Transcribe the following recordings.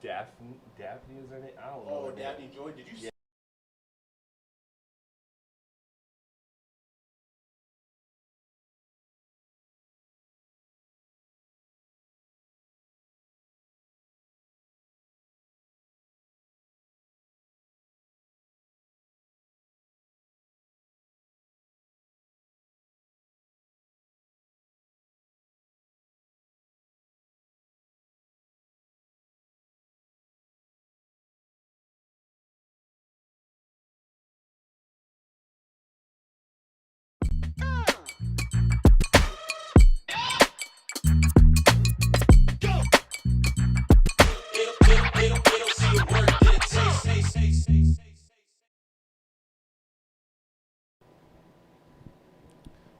Daphne is her name? I don't know. Oh, Daphne Joy. Did you see?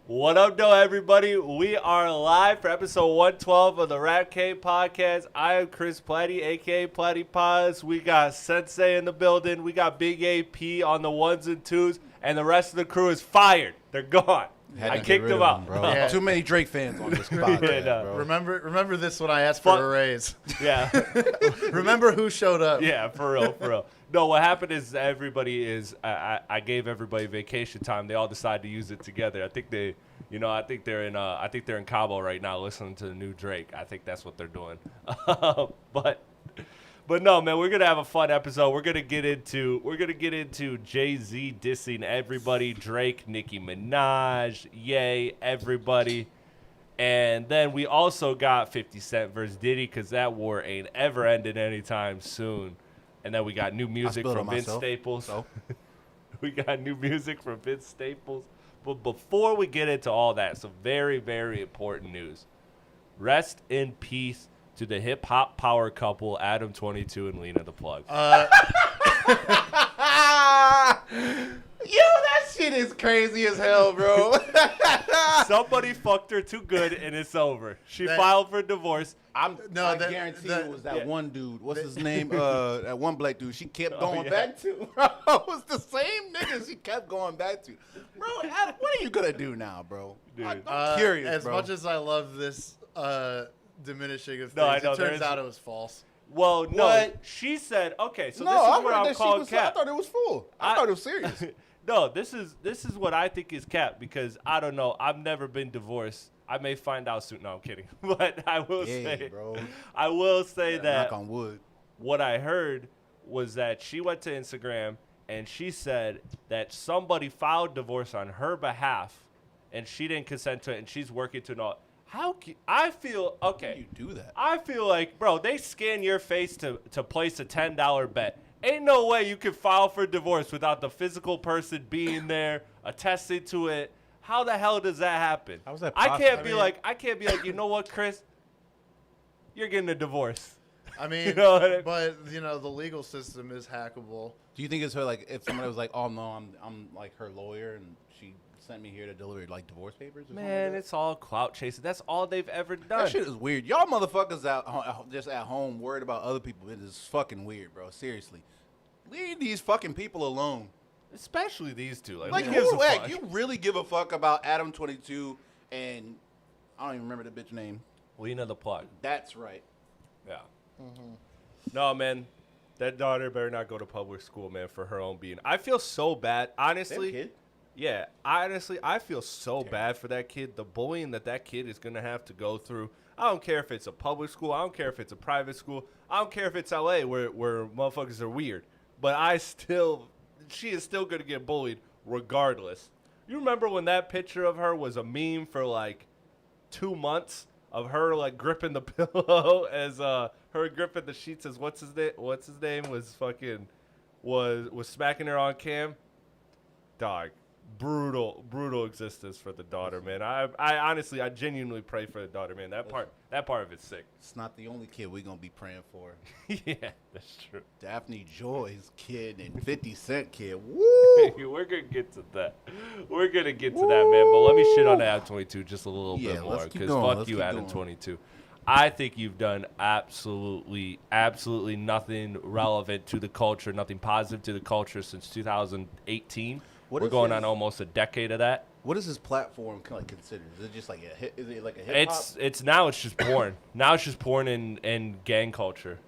What up, though, everybody? We are live for episode 112 of the Rap K podcast. I am Chris Platte, a.k.a. Platte Paz. We got Sensei in the building. We got Big AP on the ones and twos. And the rest of the crew is fired. They're gone. I kicked them out. Bro. Yeah. Too many Drake fans on this podcast, bro. Remember this when I asked for a raise. Yeah. Remember who showed up. Yeah, for real. No, what happened is I gave everybody vacation time. They all decided to use it together. I think they're in Cabo right now listening to the new Drake. I think that's what they're doing. But no, man, we're gonna have a fun episode. We're gonna get into Jay-Z dissing everybody, Drake, Nicki Minaj, Ye, everybody. And then we also got 50 Cent versus Diddy, because that war ain't ever ending anytime soon. And then we got new music from Vince Staples. So. We got new music from Vince Staples. But before we get into all that, some very, very important news. Rest in peace to the hip-hop power couple, Adam 22 and Lena the Plug. Yo, that shit is crazy as hell, bro. Somebody fucked her too good, and it's over. She filed for divorce. I guarantee it was that one dude. What's his name? That one black dude. She kept going back to. Bro, it was the same nigga she kept going back to. Bro, Adam, what are you gonna do now, bro? Dude. I'm curious, as bro. much as I love this diminishing of things, it turns out it was false. Well, no, What? She said, okay, so No, this is I what heard I'm that calling cap. I thought it was full. I thought it was serious. No, this is what I think is cap, because I don't know. I've never been divorced. I may find out soon. No, I'm kidding. But I will say, bro. I will say that knock on wood. what I heard was that she went to Instagram and she said that somebody filed divorce on her behalf, and she didn't consent to it, and she's working to know. I feel okay. How do you do that? I feel like, bro, they scan your face to place a $10 bet. Ain't no way you can file for divorce without the physical person being there, attesting to it. How the hell does that happen? How is that I possible? can't be like, you know what, Chris? You're getting a divorce. I mean, You know what I mean? but the legal system is hackable. Do you think it's her, like, if somebody was like, oh, no, I'm like her lawyer, and she sent me here to deliver, like, divorce papers or something Man, like it's all clout chasing. That's all they've ever done. that shit is weird. Y'all motherfuckers just at home worried about other people. It is fucking weird, bro. Seriously. Leave these fucking people alone. Especially these two. Like, who gives a fuck? you really give a fuck about Adam 22 and I don't even remember the bitch name. Lena the Plug. That's right. Yeah. No, man. That daughter better not go to public school, man, for her own being. I feel so bad. Honestly. That kid? Yeah. Honestly, I feel so bad for that kid. The bullying that kid is going to have to go through. I don't care if it's a public school. I don't care if it's a private school. I don't care if it's L.A. where motherfuckers are weird. But she is still going to get bullied regardless. You remember when that picture of her was a meme for like 2 months of her like gripping the pillow as her gripping the sheets as what's his name was smacking her on cam? Dog. Brutal existence for the daughter, man. I honestly, I genuinely pray for the daughter, man. That part of it's sick. It's not the only kid we're going to be praying for. Yeah, that's true. Daphne Joy's kid and 50 Cent kid. Woo! We're going to get to that. We're going to get to that, man. But let me shit on Adam 22 just a little bit more. Because fuck you, Adam 22. I think you've done absolutely nothing relevant to the culture, nothing positive to the culture since 2018. We're going on almost a decade of that. What is his platform like considered? Is it just like a hit? Is it like a hip hop? It's just porn. Now it's just porn and gang culture.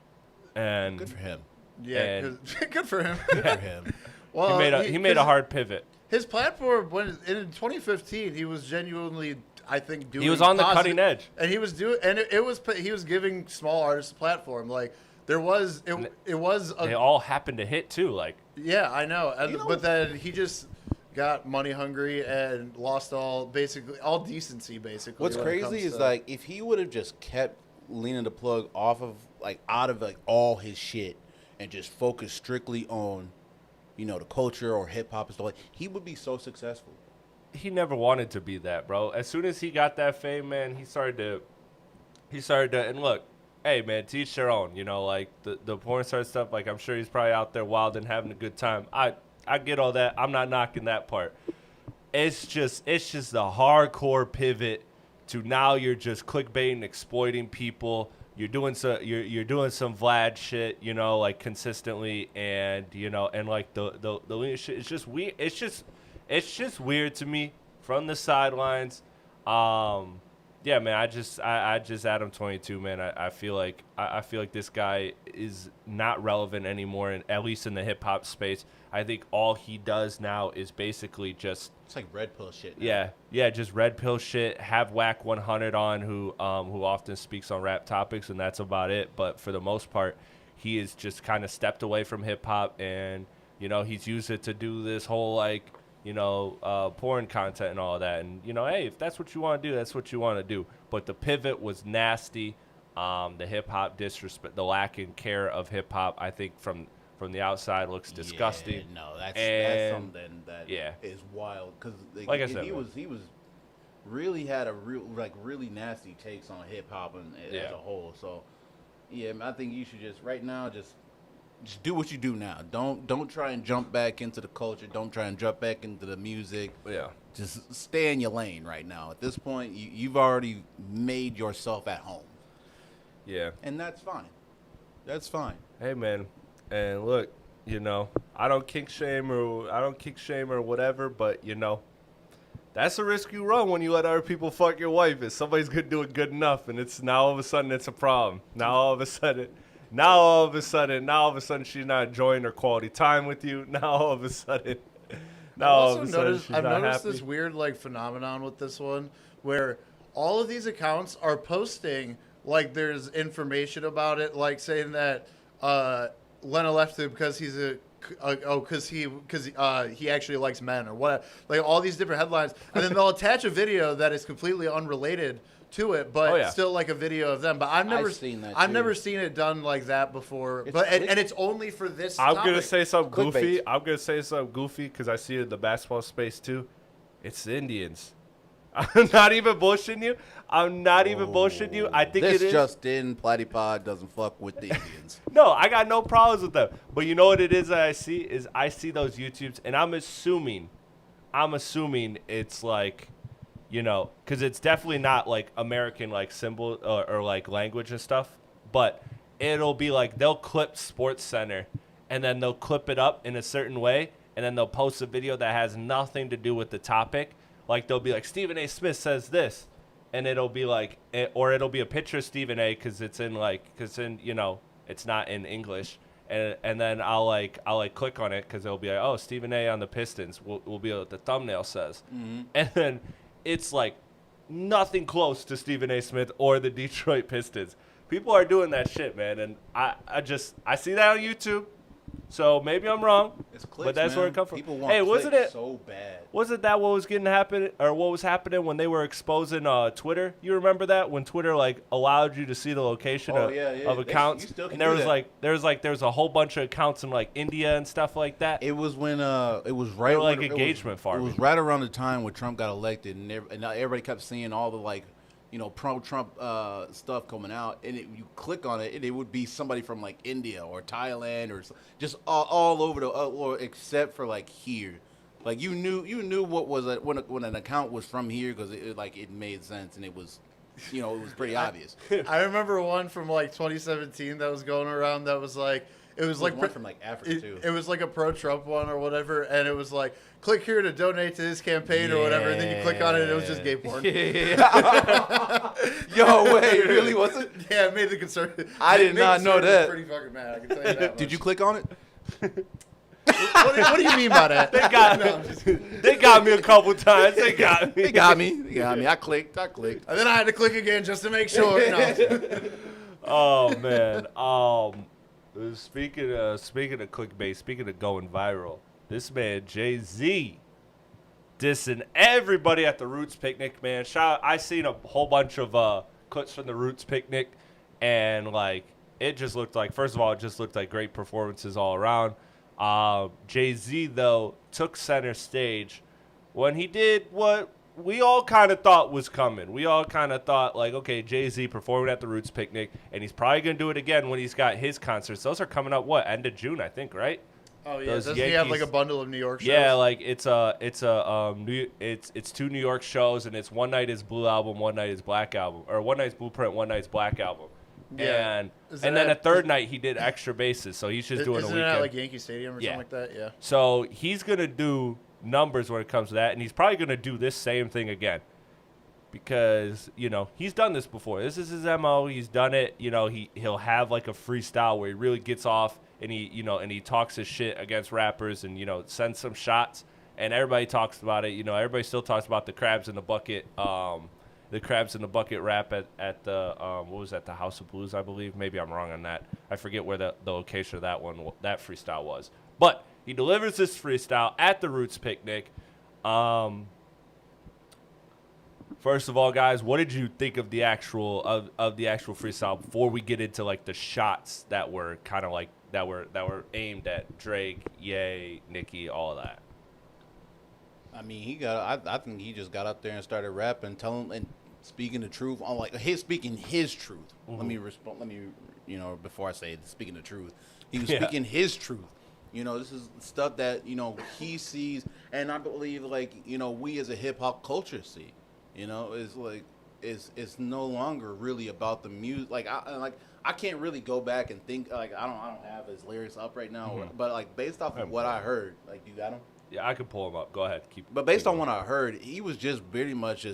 And good for him. Yeah, good for him. Good for him. Well, he made a hard pivot. His platform, in 2015, he was genuinely, I think, doing. He was on the cutting edge, and he was he was giving small artists a platform. Like there was, it was. They all happened to hit too. Like yeah, I know, but then he just got money hungry and lost all decency. Basically, what's crazy is like if he would have just kept leaning the plug out of all his shit and just focused strictly on, the culture or hip hop and stuff, he would be so successful. He never wanted to be that, bro. As soon as he got that fame, man, he started to, and look, hey, man, to each their own, like the porn star stuff, like I'm sure he's probably out there wild and having a good time. I get all that. I'm not knocking that part. It's just the hardcore pivot to now you're just clickbaiting, exploiting people. You're doing some Vlad shit, like consistently, and and like the shit. It's just weird. It's just weird to me from the sidelines. Yeah, man. I just Adam 22, man. I feel like this guy is not relevant anymore, at least in the hip hop space. I think all he does now is basically just. It's like red pill shit now. Yeah, just red pill shit. Have Whack 100 on, who often speaks on rap topics, and that's about it. But for the most part, he has just kind of stepped away from hip hop, and he's used it to do this whole porn content and all of that. And hey, if that's what you want to do, that's what you want to do. But the pivot was nasty. The hip hop disrespect, the lack in care of hip hop, I think from the outside looks disgusting. Yeah, no, that's something that is wild. Because like I said, he was really had a really nasty takes on hip hop as a whole. So yeah, I think you should just do what you do now. Don't try and jump back into the culture. Don't try and jump back into the music. Yeah, just stay in your lane right now. At this point, you've already made yourself at home. Yeah, and that's fine. That's fine. Hey, man. And look, I don't kink shame or whatever, but that's a risk you run when you let other people fuck your wife. Is somebody's good doing good enough, and it's now all of a sudden it's a problem. Now all of a sudden she's not enjoying her quality time with you. Now all of a sudden she's I've not noticed happy. this weird phenomenon with this one where all of these accounts are posting there's information about it, saying that Lena left him because he's he actually likes men or what, all these different headlines, and then they'll attach a video that is completely unrelated to it, but still a video of them. But I've never seen it done like that before. And it's only for this. I'm topic. gonna say something goofy. Because I see it in the basketball space too. It's the Indians. I'm not even bullshitting you. I think it is. This just in, Platte Pod doesn't fuck with the Indians. No, I got no problems with them. But you know what it is that I see those YouTubes, and I'm assuming it's because it's definitely not American symbol or language and stuff, but it'll be they'll clip Sports Center, and then they'll clip it up in a certain way, and then they'll post a video that has nothing to do with the topic. They'll be Stephen A. Smith says this, and it'll be or it'll be a picture of Stephen A. because it's in it's not in English, and then I'll click on it because it'll be oh, Stephen A. on the Pistons will be what the thumbnail says, and then it's nothing close to Stephen A. Smith or the Detroit Pistons. People are doing that shit, man, and I see that on YouTube. So maybe I'm wrong, it's clicks, but that's man. where it comes from. People want wasn't it so bad? Wasn't that what was happening when they were exposing Twitter? You remember that when Twitter allowed you to see the location of accounts, and there was a whole bunch of accounts in India and stuff like that. It was when it was right when engagement farming. It was right around the time when Trump got elected, and everybody kept seeing all the pro-Trump stuff coming out, and you click on it, and it would be somebody from India or Thailand or just all over or except for here. You knew what was when an account was from here because it made sense, and it was it was pretty obvious. I remember one from 2017 that was going around that was It was like one from like Africa too. It was like a pro-Trump one or whatever, and it was like, click here to donate to his campaign or whatever, and then you click on it, and it was just gay porn. Yo, wait, it really wasn't? Yeah, it made the conservative. I did not know that. Pretty fucking mad. I can tell you that. Did you click on it? What do you mean by that? They got me a couple times. They got me. They got me. I clicked. And then I had to click again just to make sure. No. Oh man. Speaking of clickbait, speaking of going viral, this man Jay-Z dissing everybody at the Roots picnic, man. I seen a whole bunch of clips from the Roots picnic, and like it just looked like, first of all, it just looked like great performances all around. Jay-Z though took center stage when he did what we all kind of thought was coming. We all kind of thought, like, okay, Jay-Z performing at the Roots picnic, and he's probably going to do it again when he's got his concerts. Those are coming up, end of June, I think, right? Oh, yeah. Doesn't he have, like, a bundle of New York shows? Yeah, like, it's 2 New York shows, and it's one night is Blue Album, one night is Black Album. Or one night's Blueprint, one night's Black Album. Yeah. And then a third night, he did extra bases, so he's just doing a weekend. Isn't it at, like, Yankee Stadium or something like that? Yeah. So he's going to do numbers when it comes to that, and he's probably going to do this same thing again because, you know, he's done this before. This is his MO. He's done it. You know, he'll have like a freestyle where he really gets off and he talks his shit against rappers and, you know, sends some shots, and everybody talks about it. You know, everybody still talks about the crabs in the bucket rap at the what was that, the House of Blues, I believe. Maybe I'm wrong on that. I forget where the location of that freestyle was, but he delivers this freestyle at the Roots picnic. First of all, guys, what did you think of the actual freestyle before we get into like the shots that were kind of like that were aimed at Drake, Ye, Nicki, all of that? I mean, I think he just got up there and started rapping, telling and speaking the truth on speaking his truth. Mm-hmm. Let me before I say it, speaking the truth, he was speaking his truth. You know, this is stuff that, you know, he sees, and I believe, like, you know, we as a hip-hop culture see. You know, it's like, it's no longer really about the music. Like, I can't really go back and think, like, I don't have his lyrics up right now, but, like, based off of what I heard, like, you got him? Yeah, I could pull him up. Go ahead. But based on what I heard, he was just pretty much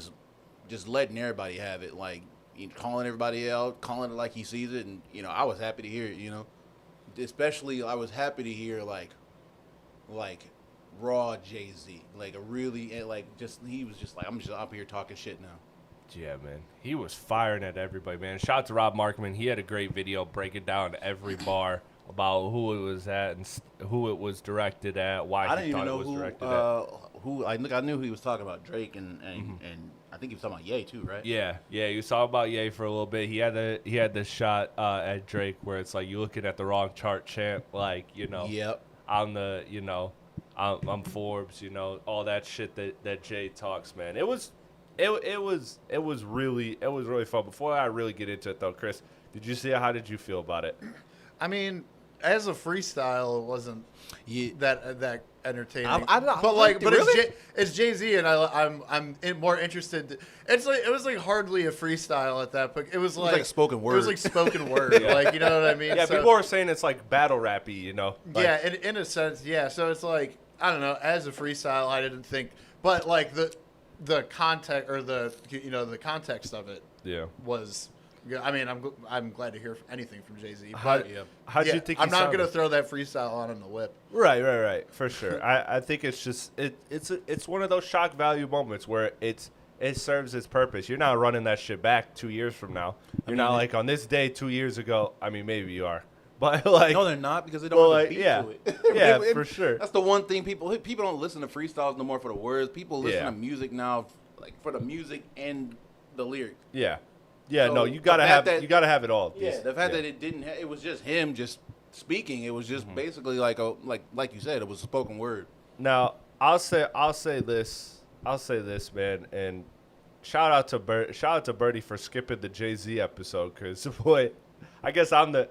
just letting everybody have it, like, calling everybody out, calling it like he sees it, and, you know, I was happy to hear it, you know. Especially, I was happy to hear like raw Jay-Z, like a really he was just like, I'm just up here talking shit now. Yeah, man, he was firing at everybody, man. Shout out to Rob Markman. He had a great video breaking down every bar about who it was at and who it was directed at, why he thought it was directed at. I knew he was talking about Drake and I think he was talking about Ye too, right? Yeah, he was talking about Ye for a little bit. He had this shot at Drake where it's like you looking at the wrong chart champ, like, you know. Yep. I'm Forbes, you know, all that shit that Jay talks, man. It was really fun. Before I really get into it though, Chris, did you see it? How did you feel about it? I mean, as a freestyle, it wasn't that entertaining. It's Jay-Z, and I'm more interested. It was like hardly a freestyle at that point. It was like spoken word. It was like spoken word, like, you know what I mean? Yeah, people were saying it's like battle rappy, you know. Like, yeah, in a sense, yeah. So it's like, I don't know. As a freestyle, I didn't think, but like the context or the context of it, was. I mean, I'm glad to hear anything from Jay-Z. But how'd you think? I'm not going to throw that freestyle on the whip. Right, for sure. I think it's just it's one of those shock value moments where it serves its purpose. You're not running that shit back 2 years from now. You're not like on this day 2 years ago. I mean, maybe you are, but like no, they're not because they don't have a beat to it. Yeah, for sure. That's the one thing people don't listen to freestyles no more for the words. People listen to music now, like for the music and the lyrics. Yeah. Yeah, so no, you gotta have it all. Yeah, the fact that it didn't, it was just him just speaking. It was just basically like you said, it was a spoken word. Now I'll say this, man, and shout out to Birdie for skipping the Jay-Z episode, because boy, I guess I'm the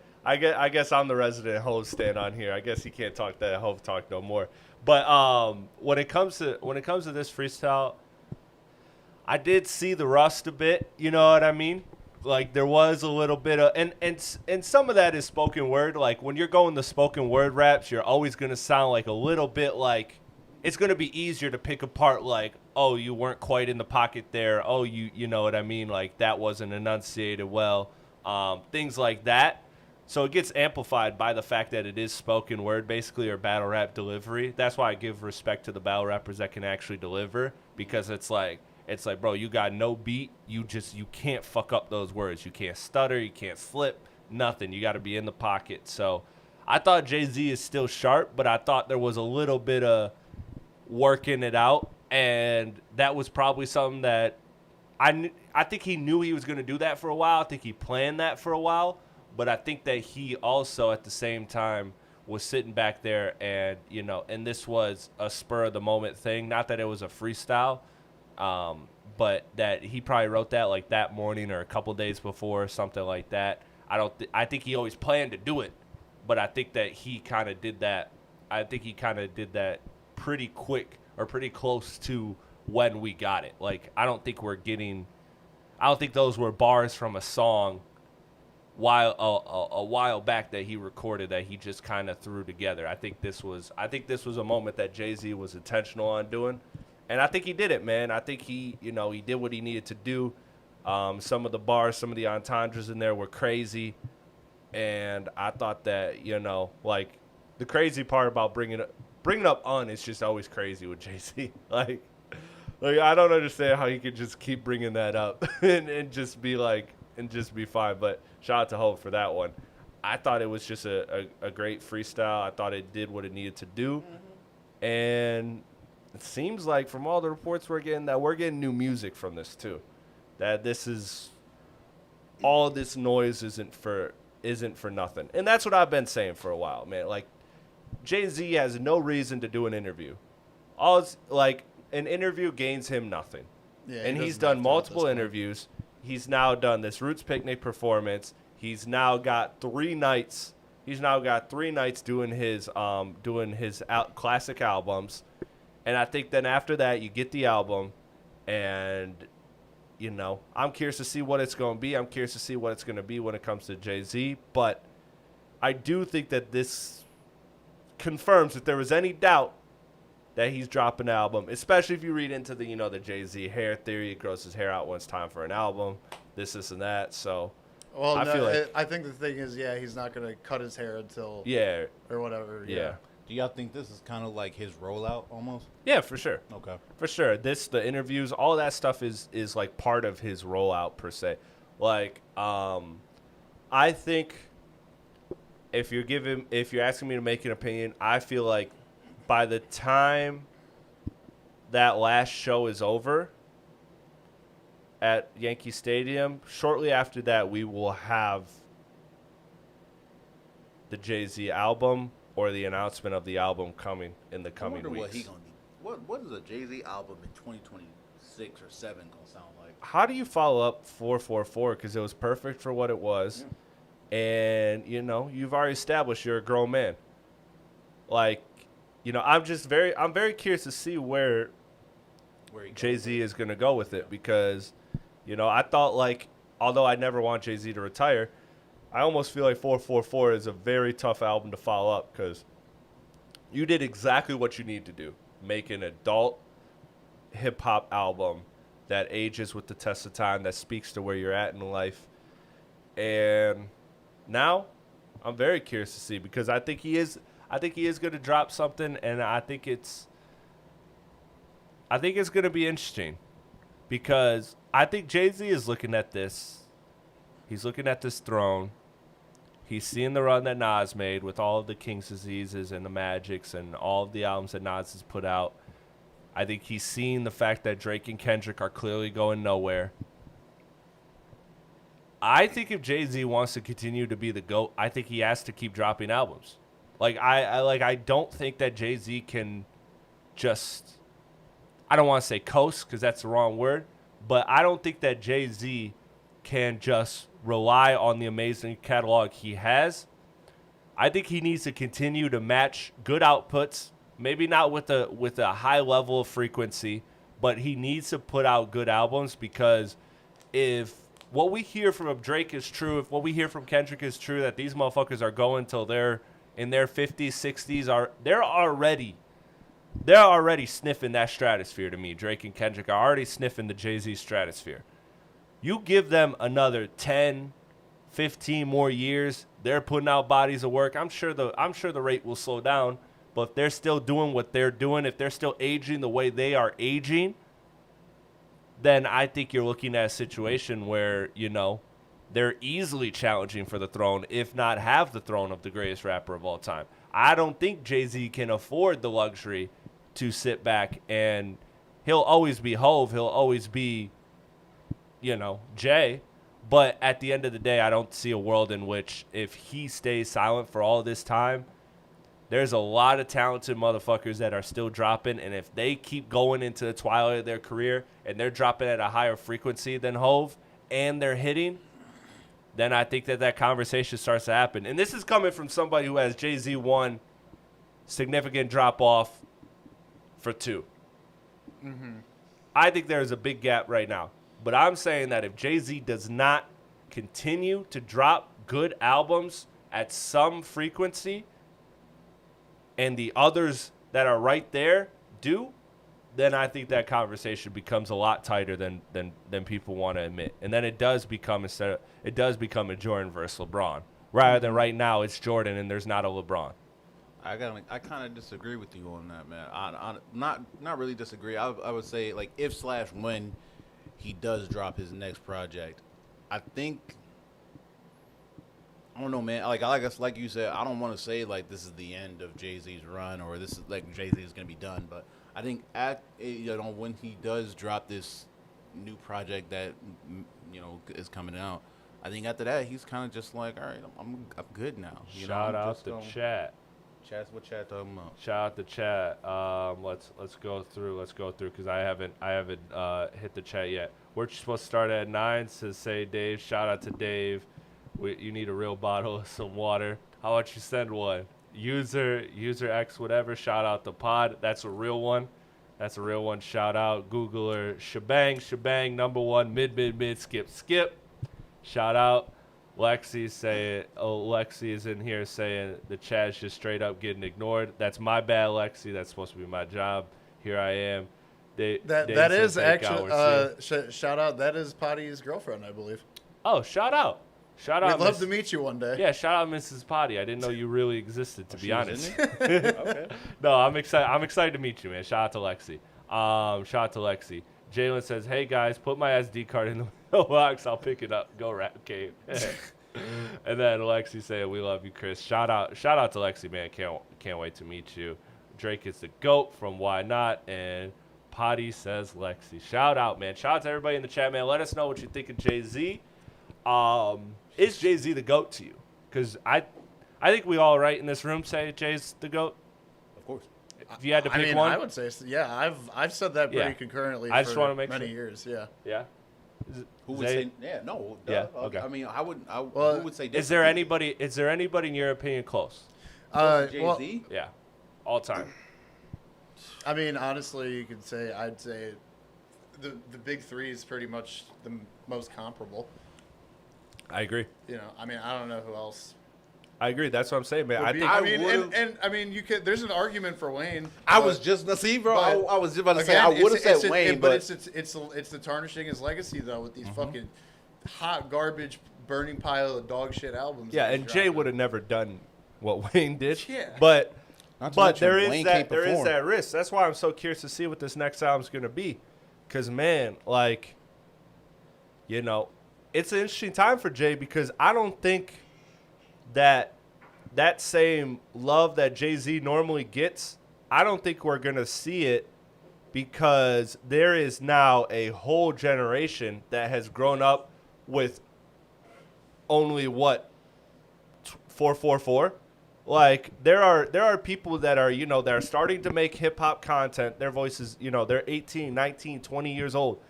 resident Hov stand on here. I guess he can't talk that Hov talk no more. But when it comes to this freestyle, I did see the rust a bit, you know what I mean? Like there was a little bit of and some of that is spoken word. Like when you're going the spoken word raps, you're always gonna sound like a little bit like it's gonna be easier to pick apart. Like, oh, you weren't quite in the pocket there. Oh, you know what I mean? Like that wasn't enunciated well. Things like that. So it gets amplified by the fact that it is spoken word, basically, or battle rap delivery. That's why I give respect to the battle rappers that can actually deliver, because it's like, bro, you got no beat. You can't fuck up those words. You can't stutter. You can't slip. Nothing. You got to be in the pocket. So I thought Jay-Z is still sharp, but I thought there was a little bit of working it out, and that was probably something that I think he knew he was going to do that for a while. I think he planned that for a while. But I think that he also, at the same time, was sitting back there and, and this was a spur-of-the-moment thing. Not that it was a freestyle, but that he probably wrote that, like, that morning or a couple days before, something like that. I think he always planned to do it, but I think that he kind of did that. I think he kind of did that pretty quick or pretty close to when we got it. Like, I don't think those were bars from a song a while back that he recorded that he just kind of threw together. I think this was a moment that Jay-Z was intentional on doing, and I think he did it, man. I think he did what he needed to do. Some of the bars, some of the entendres in there were crazy, and I thought that like the crazy part about bringing up Un is just always crazy with Jay-Z. like I don't understand how he could just keep bringing that up and just be like. And just be fine. But shout out to Hope for that one. I thought it was just a great freestyle. I thought it did what it needed to do. Mm-hmm. And it seems like from all the reports we're getting new music from this too. That this is all this noise isn't for nothing. And that's what I've been saying for a while, man. Like Jay-Z has no reason to do an interview. An interview gains him nothing. Yeah, and he's done multiple interviews. He's now done this Roots Picnic performance. He's now got 3 nights. He's now got 3 nights doing his classic albums, and I think then after that you get the album, and I'm curious to see what it's going to be. I'm curious to see what it's going to be when it comes to Jay-Z. But I do think that this confirms if there was any doubt that he's dropping an album, especially if you read into the the Jay-Z hair theory. He grows his hair out when it's time for an album, this and that. So, well, I think the thing is, he's not gonna cut his hair until or whatever. Yeah. Do y'all think this is kind of like his rollout almost? Yeah, for sure. Okay. For sure. The interviews, all that stuff is like part of his rollout per se. Like, I think if you're asking me to make an opinion, I feel like by the time that last show is over at Yankee Stadium, shortly after that, we will have the Jay-Z album or the announcement of the album coming in the coming weeks. What he gonna do? What is a Jay-Z album in 2026 or 7 gonna sound like? How do you follow up 444? Because it was perfect for what it was, and you've already established you're a grown man. Like. I'm very curious to see where Jay-Z is going to go with it, because, I thought, like, although I never want Jay-Z to retire, I almost feel like 444 is a very tough album to follow up, because you did exactly what you need to do. Make an adult hip-hop album that ages with the test of time, that speaks to where you're at in life. And now I'm very curious to see, because I think he is going to drop something, and I think it's going to be interesting, because I think Jay-Z is looking at this. He's looking at this throne. He's seeing the run that Nas made with all of the King's Diseases and the Magics and all of the albums that Nas has put out. I think he's seeing the fact that Drake and Kendrick are clearly going nowhere. I think if Jay-Z wants to continue to be the GOAT, I think he has to keep dropping albums. Like I don't think that Jay-Z can just, I don't want to say coast because that's the wrong word, but I don't think that Jay-Z can just rely on the amazing catalog he has. I think he needs to continue to match good outputs, maybe not with a high level of frequency, but he needs to put out good albums, because if what we hear from Drake is true, if what we hear from Kendrick is true, that these motherfuckers are going till they're in their 50s, 60s, they're already sniffing that stratosphere to me. Drake and Kendrick are already sniffing the Jay-Z stratosphere. You give them another 10, 15 more years, they're putting out bodies of work. I'm sure the rate will slow down, but if they're still doing what they're doing, if they're still aging the way they are aging, then I think you're looking at a situation where, you know, they're easily challenging for the throne, if not have the throne of the greatest rapper of all time. I don't think Jay-Z can afford the luxury to sit back, and he'll always be Hove. He'll always be, you know, Jay. But at the end of the day, I don't see a world in which if he stays silent for all this time, there's a lot of talented motherfuckers that are still dropping, and if they keep going into the twilight of their career and they're dropping at a higher frequency than Hove and they're hitting, then I think that conversation starts to happen. And this is coming from somebody who has Jay-Z 1, significant drop-off for 2. Mm-hmm. I think there's a big gap right now. But I'm saying that if Jay-Z does not continue to drop good albums at some frequency, and the others that are right there do, then I think that conversation becomes a lot tighter than people want to admit. And then it does become a Jordan versus LeBron, rather than right now it's Jordan and there's not a LeBron. I kind of disagree with you on that, man. I not really disagree. I would say, like, if/when he does drop his next project, I think, I don't know, man. Like I guess, like you said, I don't want to say like this is the end of Jay-Z's run or this is like Jay-Z is gonna be done. But I think when he does drop this new project that is coming out, I think after that he's kind of just like, all right, I'm good now. Shout out the chat. What chat talking about? Shout out the chat. Let's go through because I haven't hit the chat yet. We're supposed to start at 9. Says say Dave. Shout out to Dave. You need a real bottle of some water. How about you send one? User X whatever. Shout out the pod. That's a real one. Shout out Googler Shebang number 1 mid skip. Shout out Lexi Lexi is in here saying the chat's just straight up getting ignored. That's my bad, Lexi. That's supposed to be my job. Here I am. That is actually shout out. That is Potty's girlfriend, I believe. Oh, shout out. We'd love to meet you one day. Yeah, shout out Mrs. Potty. I didn't know you really existed, to be honest. Okay. No, I'm excited to meet you, man. Shout out to Lexi. Jalen says, hey, guys, put my SD card in the mailbox. I'll pick it up. Go Rap Cave. And then Lexi saying, we love you, Chris. Shout out to Lexi, man. Can't wait to meet you. Drake is the GOAT from Why Not. And Potty says Lexi. Shout out, man. Shout out to everybody in the chat, man. Let us know what you think of Jay-Z. Is Jay-Z the GOAT to you? Because I think we all right in this room say Jay's the GOAT. Of course. If you had to pick one, I would say yeah. I've said that pretty concurrently. I just want to make many years. Yeah. Yeah. Who would say? Yeah. No. Yeah. Okay. I mean, who would say? Is there anybody in your opinion close? Jay-Z. Yeah. All time. I mean, honestly, you could say I'd say the big three is pretty much the most comparable. I agree. I mean, I don't know who else. I agree. That's what I'm saying, man. I mean, you could. There's an argument for Wayne. I was just about to say I would have said Wayne, but it's the tarnishing his legacy though with these fucking hot garbage burning pile of dog shit albums. Yeah, and Jay would have never done what Wayne did. Yeah, but there is that risk. That's why I'm so curious to see what this next album's gonna be, because man, like, it's an interesting time for Jay because I don't think that same love that Jay-Z normally gets, I don't think we're going to see it because there is now a whole generation that has grown up with only 444. Like there are people that are, that are starting to make hip hop content. Their voices, they're 18, 19, 20 years old.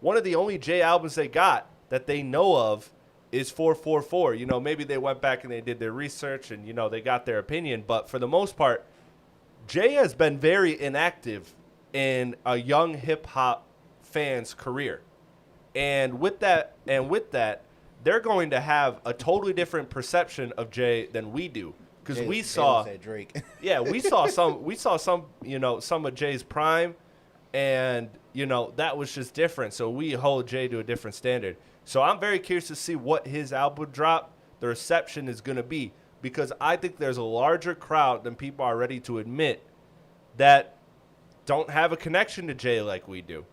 One of the only Jay albums they got that they know of is 444. Maybe they went back and they did their research and, they got their opinion. But for the most part, Jay has been very inactive in a young hip-hop fan's career. And with that, they're going to have a totally different perception of Jay than we do. Because we saw Drake. Yeah, we saw some, some of Jay's prime, and that was just different. So we hold Jay to a different standard. So I'm very curious to see what his album drop, the reception is going to be, because I think there's a larger crowd than people are ready to admit that don't have a connection to Jay like we do.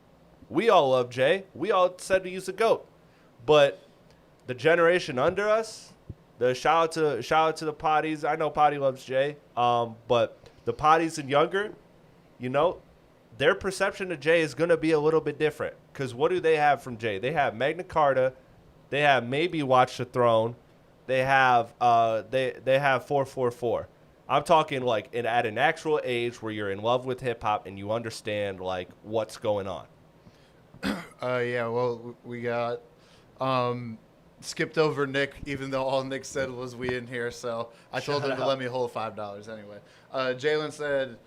We all love Jay. We all said he's a GOAT, but the generation under us. The shout out to the potties. I know Potty loves Jay, but the potties and younger, their perception of Jay is gonna be a little bit different. Cause what do they have from Jay? They have Magna Carta, they have maybe Watch the Throne, they have 444. I'm talking like at an actual age where you're in love with hip hop and you understand like what's going on. Yeah. Well, we got. Skipped over Nick, even though all Nick said was we in here, so I told him to let me hold $5 anyway. Jalen said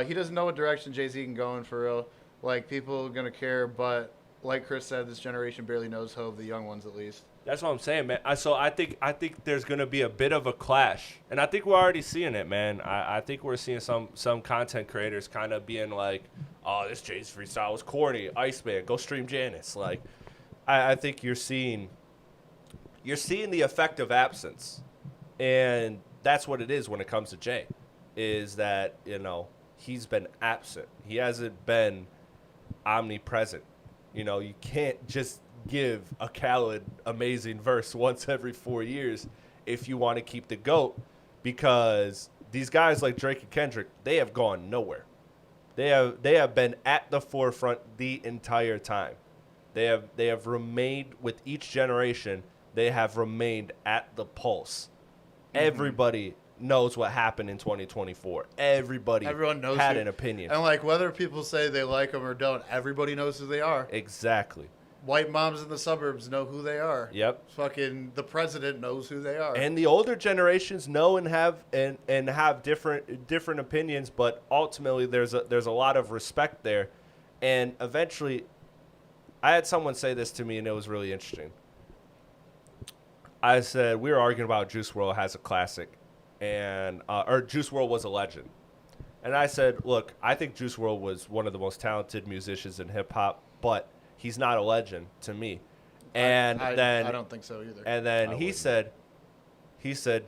he doesn't know what direction Jay-Z can go in for real. Like, people are going to care, but like Chris said, this generation barely knows Hov, the young ones at least. That's what I'm saying, man. So I think there's going to be a bit of a clash, and I think we're already seeing it, man. I think we're seeing some content creators kind of being like, oh, this Jay's freestyle was corny. Iceman, go stream Janice. Like, I think you're seeing the effect of absence, and that's what it is when it comes to Jay, is that, he's been absent. He hasn't been omnipresent. You can't just give a Khaled amazing verse once every 4 years if you want to keep the GOAT, because these guys like Drake and Kendrick, they have gone nowhere. They have been at the forefront the entire time. They have remained with each generation. They have remained at the pulse. Mm-hmm. Everybody knows what happened in 2024. Everyone knows had an opinion. And, like, whether people say they like them or don't, everybody knows who they are. Exactly. White moms in the suburbs know who they are. Yep. Fucking the president knows who they are. And the older generations know and have different opinions, but ultimately there's a lot of respect there. And eventually, I had someone say this to me, and it was really interesting. I said, we were arguing about Juice WRLD has a classic, and or Juice WRLD was a legend. And I said, look, I think Juice WRLD was one of the most talented musicians in hip-hop, but he's not a legend to me. And I don't think so either. And then he said,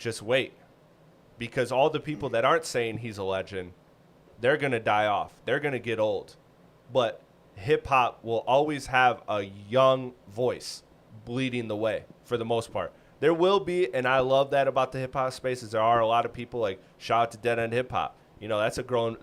just wait, because all the people that aren't saying he's a legend, they're going to die off. They're going to get old. But hip-hop will always have a young voice bleeding the way for the most part. There will be, and I love that about the hip hop space, is there are a lot of people like shout out to Dead End Hip Hop. That's a grown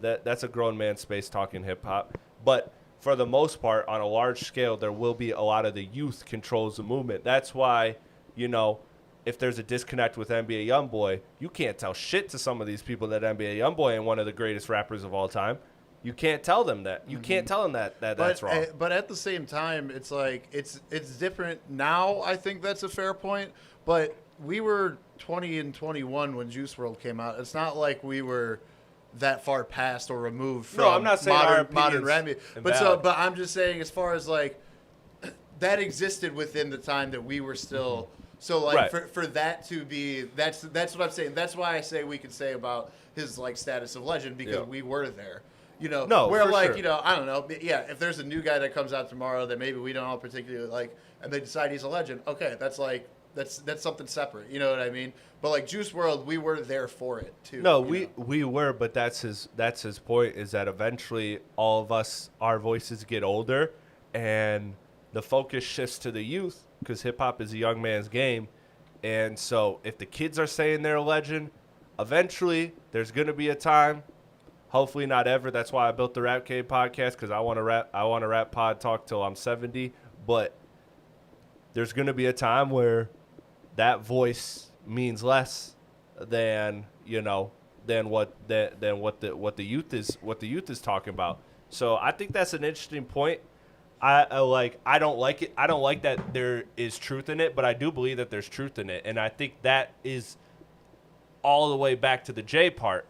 man space talking hip hop. But for the most part, on a large scale, there will be a lot of the youth controls the movement. That's why, if there's a disconnect with NBA YoungBoy, you can't tell shit to some of these people that NBA YoungBoy ain't one of the greatest rappers of all time. You can't tell them that. You can't tell them that's wrong. But at the same time, it's like it's different now. I think that's a fair point. But we were 20 and 21 when Juice WRLD came out. It's not like we were that far past or removed from I'm not saying modern rap. But I'm just saying, as far as like that existed within the time that we were still. So like right. for that to be that's what I'm saying. That's why I say we could say about his like status of legend, because we were there. Where like sure. I don't know. Yeah, if there's a new guy that comes out tomorrow that maybe we don't all particularly like, and they decide he's a legend, okay, that's like that's something separate. You know what I mean? But like Juice WRLD, we were there for it too. No, we were, but that's his point, is that eventually all of us, our voices get older, and the focus shifts to the youth, because hip hop is a young man's game, and so if the kids are saying they're a legend, eventually there's gonna be a time. Hopefully not ever. That's why I built the Rap Cave podcast, because I want to rap pod talk till I'm 70. But there's going to be a time where that voice means less than what the youth is talking about. So I think that's an interesting point. I don't like it. I don't like that there is truth in it, but I do believe that there's truth in it, and I think that is all the way back to the Jay part.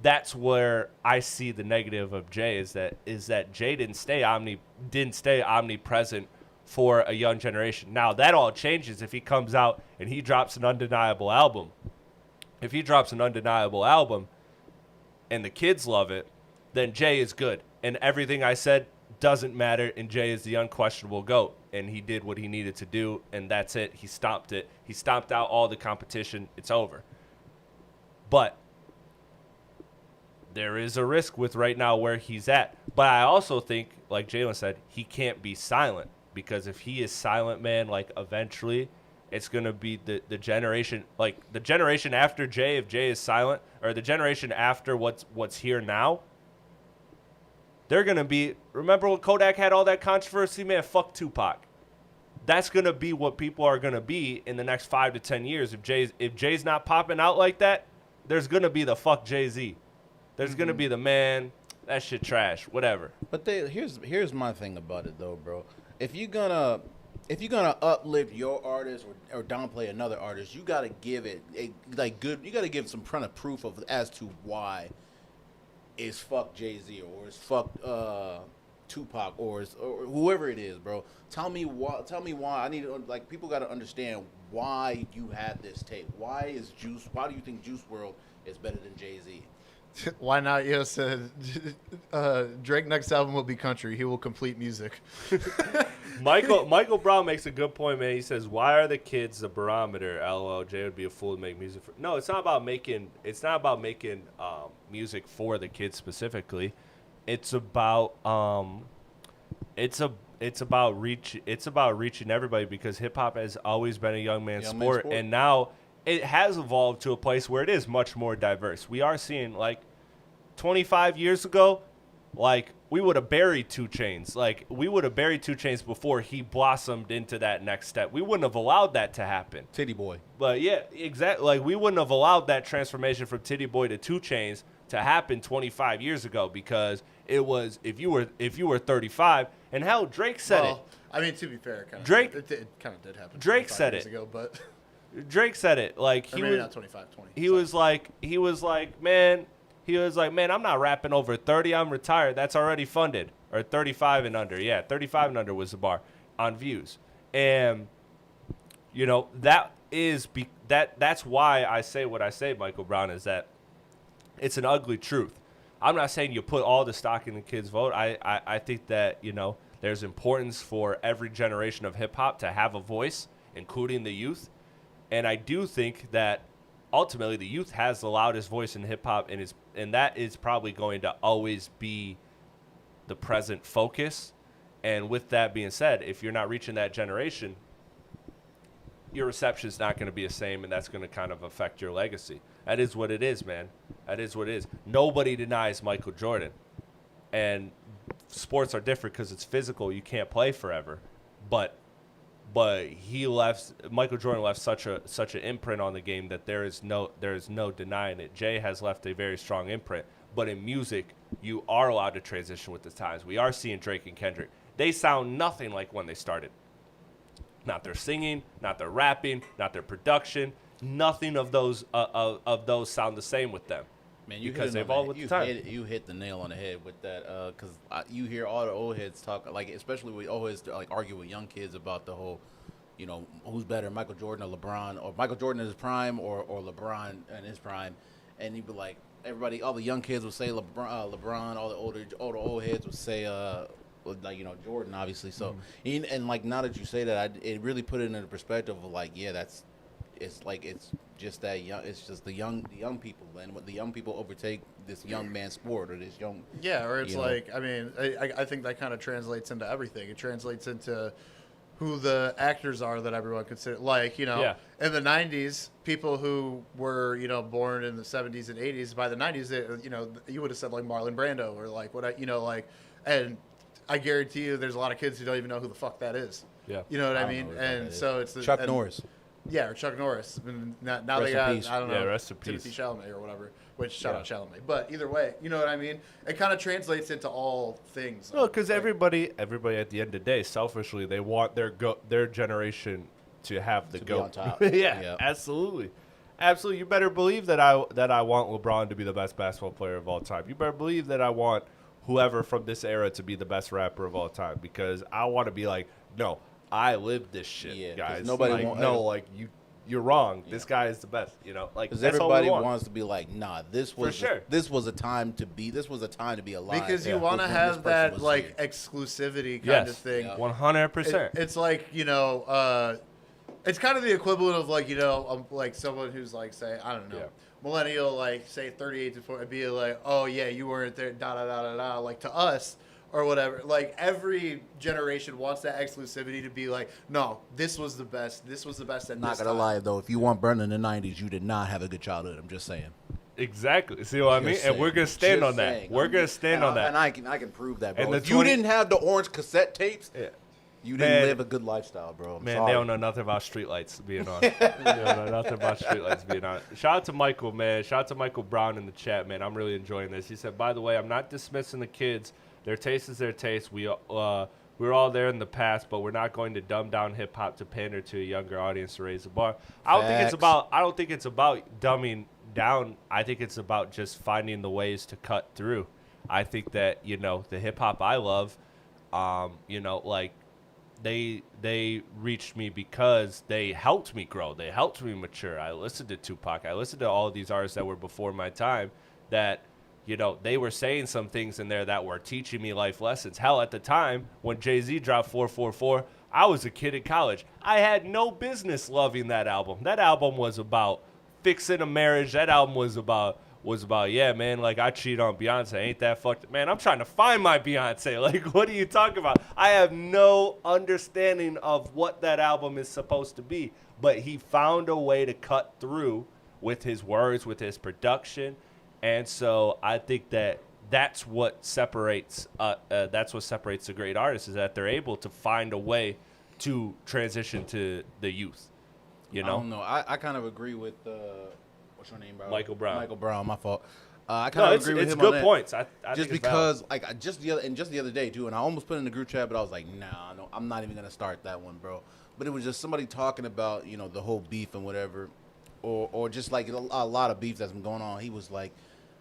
That's where I see the negative of Jay, is that Jay didn't stay omnipresent for a young generation. Now, that all changes if he comes out and he drops an undeniable album. If he drops an undeniable album and the kids love it, then Jay is good. And everything I said doesn't matter, and Jay is the unquestionable GOAT. And he did what he needed to do, and that's it. He stomped it. He stomped out all the competition. It's over. But there is a risk with right now where he's at. But I also think, like Jalen said, he can't be silent. Because if he is silent, man, like eventually it's going to be the generation, like the generation after Jay, if Jay is silent, or the generation after what's here now, they're going to be, remember when Kodak had all that controversy, man, fuck Tupac. That's going to be what people are going to be in the next 5 to 10 years. If Jay's not popping out like that, there's going to be the fuck Jay-Z. There's going to be the man, that shit trash, whatever. But here's my thing about it though, bro. If you're gonna uplift your artist or downplay another artist, you gotta give it you gotta give some kind of proof as to why it's fuck Jay-Z or it's fuck Tupac or whoever it is, bro. Tell me why. I need to, like, people gotta understand why you had this tape. Why do you think Juice WRLD is better than Jay-Z? Why not? Yo said Drake next album will be country. He will complete music. Michael Brown makes a good point, man. He says, "Why are the kids the barometer?" LOL. Jay would be a fool to make music for. No, it's not about making. It's not about making music for the kids specifically. It's about It's about reaching everybody, because hip hop has always been a young man's sport, and now it has evolved to a place where it is much more diverse. We are seeing, like, 25 years ago, like, we would have buried 2 Chainz. Like, we would have buried 2 Chainz before he blossomed into that next step. We wouldn't have allowed that to happen. Titty Boy. But yeah, exactly. Like, we wouldn't have allowed that transformation from Titty Boy to 2 Chainz to happen 25 years ago, because it was, if you were 35, and hell, Drake said it. I mean, to be fair, it kind of did happen. Drake said it ago, but Drake said it. Like, he was not 25, 20. He was like, man, I'm not rapping over 30. I'm retired. That's already funded. Or 35 and under. Yeah, 35 and under was the bar on views. And you know, that's why I say what I say, Michael Brown, is that it's an ugly truth. I'm not saying you put all the stock in the kids' vote. I think that, you know, there's importance for every generation of hip hop to have a voice, including the youth. And I do think that ultimately the youth has the loudest voice in hip hop, and that is probably going to always be the present focus. And with that being said, if you're not reaching that generation, your reception is not going to be the same, and that's going to kind of affect your legacy. That is what it is, man. That is what it is. Nobody denies Michael Jordan. And sports are different because it's physical. You can't play forever. But Michael Jordan left such an imprint on the game that there is no denying it. Jay has left a very strong imprint. But in music, you are allowed to transition with the times. We are seeing Drake and Kendrick. They sound nothing like when they started. Not their singing, not their rapping, not their production. Nothing of those sound the same with them. Man, you because they evolve with the time. You hit the nail on the head with that, because you hear all the old heads talk, like, especially with old heads, like, argue with young kids about the whole, you know, who's better, Michael Jordan or LeBron, or Michael Jordan in his prime, or LeBron in his prime, and you'd be like, everybody, all the young kids would say LeBron, all the old heads would say, like, you know, Jordan, obviously. So, and like, now that you say that, it really put it into perspective of, like, yeah, it's just that young. It's just the young people, and what the young people overtake this young man's sport, or this young. Yeah, or it's like, I mean, I think that kind of translates into everything. It translates into who the actors are that everyone considers. Like, you know, in the 90s, people who were, you know, born in the 70s and 80s, by the 90s, you know, you would have said like Marlon Brando or like and I guarantee you, there's a lot of kids who don't even know who the fuck that is. Yeah, you know what I mean. And so it's Chuck Norris. Yeah, or Chuck Norris. And now rest they got, peace. I don't know, rest in peace. Timothy Chalamet or whatever, which shout out Chalamet. But either way, you know what I mean? It kind of translates into all things. Well, because everybody at the end of the day, selfishly, they want their generation to have the GOAT. Be on top. Yeah, absolutely. Absolutely. You better believe that I want LeBron to be the best basketball player of all time. You better believe that I want whoever from this era to be the best rapper of all time, because I want to be like, no, I live this shit, guys. Nobody you're wrong. Yeah. This guy is the best. Because everybody wants to be like, nah, this was this was a time to be alive. Because you want to have that exclusivity kind of thing. 100%. It's like it's kind of the equivalent of like someone who's like, say, I don't know, millennial, like say 38 to 40, be like, oh yeah, you weren't there, da da da da da, like to us. Or whatever. Like, every generation wants that exclusivity to be like, no, this was the best. This was the best at Not going to lie, though. If you weren't born in the 90s, you did not have a good childhood. I'm just saying. Exactly. See what I mean? And we're going to stand on that. We're going to stand on that. And I can prove that, bro. And if you didn't have the orange cassette tapes, you didn't live a good lifestyle, bro. They don't know nothing about streetlights being on. They don't know nothing about streetlights being on. Shout out to Michael, man. Shout out to Michael Brown in the chat, man. I'm really enjoying this. He said, by the way, I'm not dismissing the kids. Their taste is their taste. We were all there in the past, but we're not going to dumb down hip hop to pander to a younger audience to raise the bar. I don't think it's about dumbing down. I think it's about just finding the ways to cut through. I think that the hip hop I love, they reached me because they helped me grow. They helped me mature. I listened to Tupac. I listened to all of these artists that were before my time that. They were saying some things in there that were teaching me life lessons. Hell, at the time when Jay-Z dropped 444, I was a kid in college. I had no business loving that album. That album was about fixing a marriage. That album was about, yeah, man, like I cheat on Beyonce. Ain't that fucked? Man, I'm trying to find my Beyonce. Like, what are you talking about? I have no understanding of what that album is supposed to be. But he found a way to cut through with his words, with his production. And so I think that's what separates the great artists is that they're able to find a way to transition to the youth. I don't know. I kind of agree with what's your name, bro? Michael Brown. Michael Brown. My fault. I kind of agree with him. It's good points. I just think because just the other day too, and I almost put it in the group chat, but I was like, nah, no, I'm not even gonna start that one, bro. But it was just somebody talking about the whole beef and whatever, or just like a lot of beef that's been going on. He was like,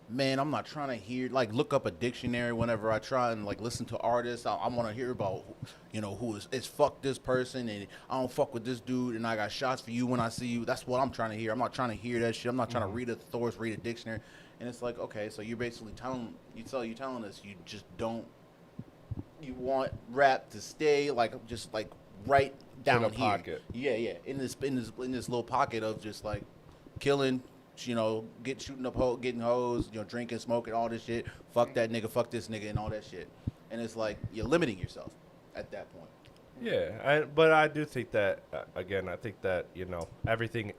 man, I'm not trying to hear, look up a dictionary whenever I try and, listen to artists. I want to hear about, who is fuck this person, and I don't fuck with this dude, and I got shots for you when I see you. That's what I'm trying to hear. I'm not trying to hear that shit. I'm not trying to read a thesaurus, read a dictionary. And it's like, okay, so you're basically telling us you just don't, you want rap to stay, just right down in a here. Pocket. Yeah, in this little pocket of just, killing, shooting up, getting hoes, drinking, smoking, all this shit. Fuck that nigga, fuck this nigga, and all that shit. And it's like you're limiting yourself at that point. Yeah, but I do think that again. I think that everything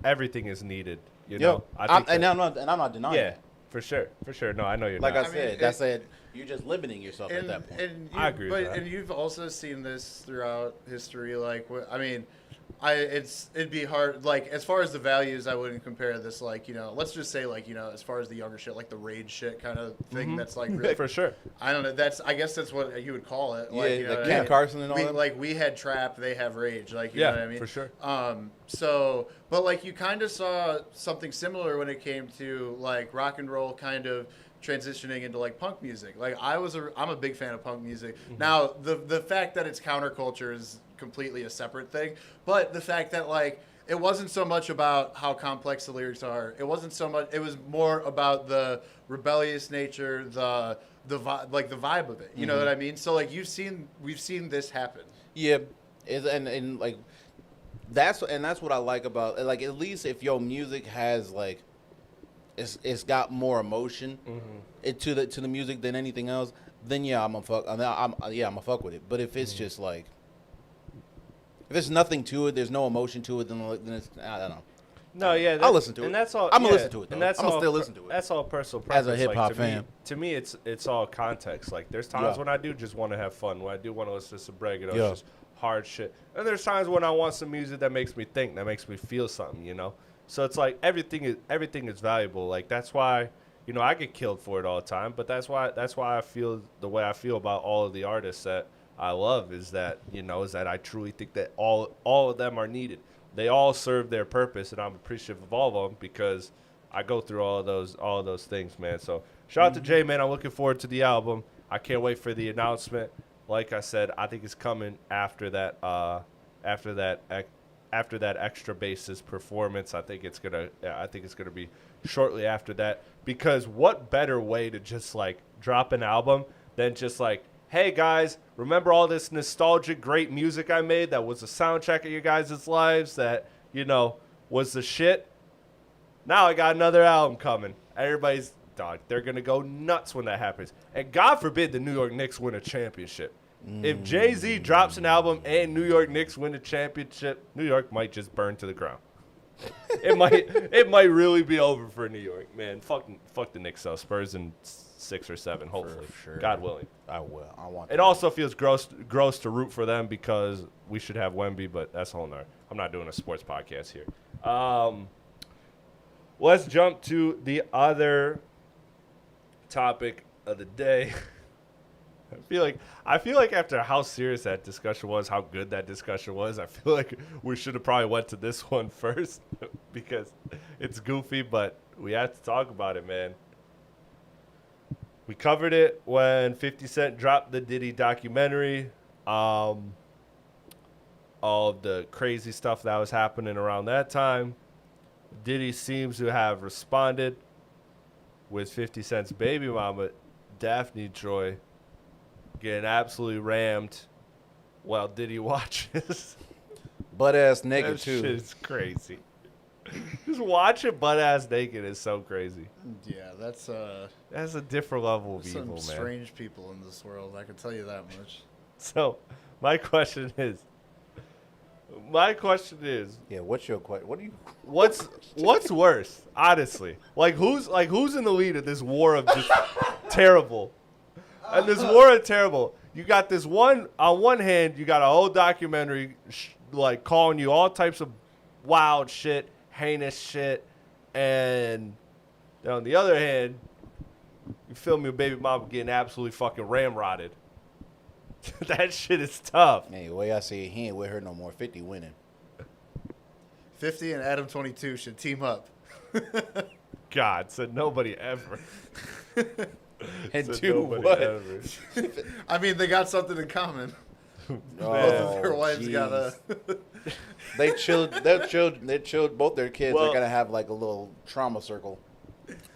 is needed. I'm not denying. Yeah, for sure. No, I know you're not. I said you're just limiting yourself at that point. I agree with that. And you've also seen this throughout history. It'd be hard, as far as the values, I wouldn't compare this, let's just say, as far as the younger shit, the rage shit kind of thing, that's, really, for sure. I don't know, I guess that's what you would call it. Ken Carson and all that. We had trap, they have rage, you know what I mean? For sure. But, you kind of saw something similar when it came to, rock and roll kind of transitioning into punk music. I'm a big fan of punk music. Mm-hmm. Now the fact that it's counterculture is completely a separate thing, but the fact that it wasn't so much about how complex the lyrics are. It wasn't so much. It was more about the rebellious nature, the vibe of it. You know what I mean? So we've seen this happen. Yeah, that's what I like about at least if your music has it's got more emotion to the music than anything else, then yeah, I'm a fuck with it. But if it's just if there's nothing to it, there's no emotion to it, then it's, I don't know. No, yeah, I'll listen to it. And that's all. I'm gonna listen to it, though. And that's I'm gonna still listen to it. That's all personal preference. As a hip hop fan, to me, it's all context. There's times when I do just want to have fun, when I do want to listen to some Bregado, just hard shit, and there's times when I want some music that makes me think, that makes me feel something, So it's everything is valuable. That's why I get killed for it all the time. But that's why I feel the way I feel about all of the artists that I love is that I truly think that all of them are needed. They all serve their purpose, and I'm appreciative of all of them because I go through all of those things, man. So shout out to Jay, man. I'm looking forward to the album. I can't wait for the announcement. Like I said, I think it's coming after that after that extra basis performance. I think it's gonna be shortly after that, because what better way to just like drop an album than just like, hey guys, remember all this nostalgic great music I made that was a soundtrack of your guys' lives that, you know, was the shit? Now I got another album coming. Everybody's, dog, they're going to go nuts when that happens. And God forbid the New York Knicks win a championship. If Jay-Z drops an album and New York Knicks win a championship, New York might just burn to the ground. It might really be over for New York, man. Fuck the Knicks though. Spurs in 6 or 7, hopefully. For sure. God willing. I will. I want. It also feels gross to root for them because we should have Wemby, but that's a whole nother. I'm not doing a sports podcast here. Let's jump to the other topic of the day. I feel like after how serious that discussion was, how good that discussion was, I feel like we should have probably went to this one first because it's goofy, but we have to talk about it, man. We covered it when 50 Cent dropped the Diddy documentary. All of the crazy stuff that was happening around that time. Diddy seems to have responded with 50 Cent's baby mama, Daphne Joy, getting absolutely rammed while Diddy watches. Butt-ass naked, that too. That shit is crazy. Just watching butt-ass naked is so crazy. Yeah, that's a different level of evil, man. Some strange people in this world, I can tell you that much. So, my question is, yeah, what's your question? What do you? What's worse, honestly? Who's in the lead of this war of just terrible? And this war of terrible, you got this one. On one hand, you got a whole documentary like calling you all types of wild shit, heinous shit, and on the other hand, you film your baby mama getting absolutely fucking ramrodded. That shit is tough. Hey, the way I see it, he ain't with her no more. 50 winning. 50 and Adam 22 should team up. God, said nobody ever. And do what? I mean, they got something in common. Both of their wives got a. They chilled. Both their kids are gonna have like a little trauma circle.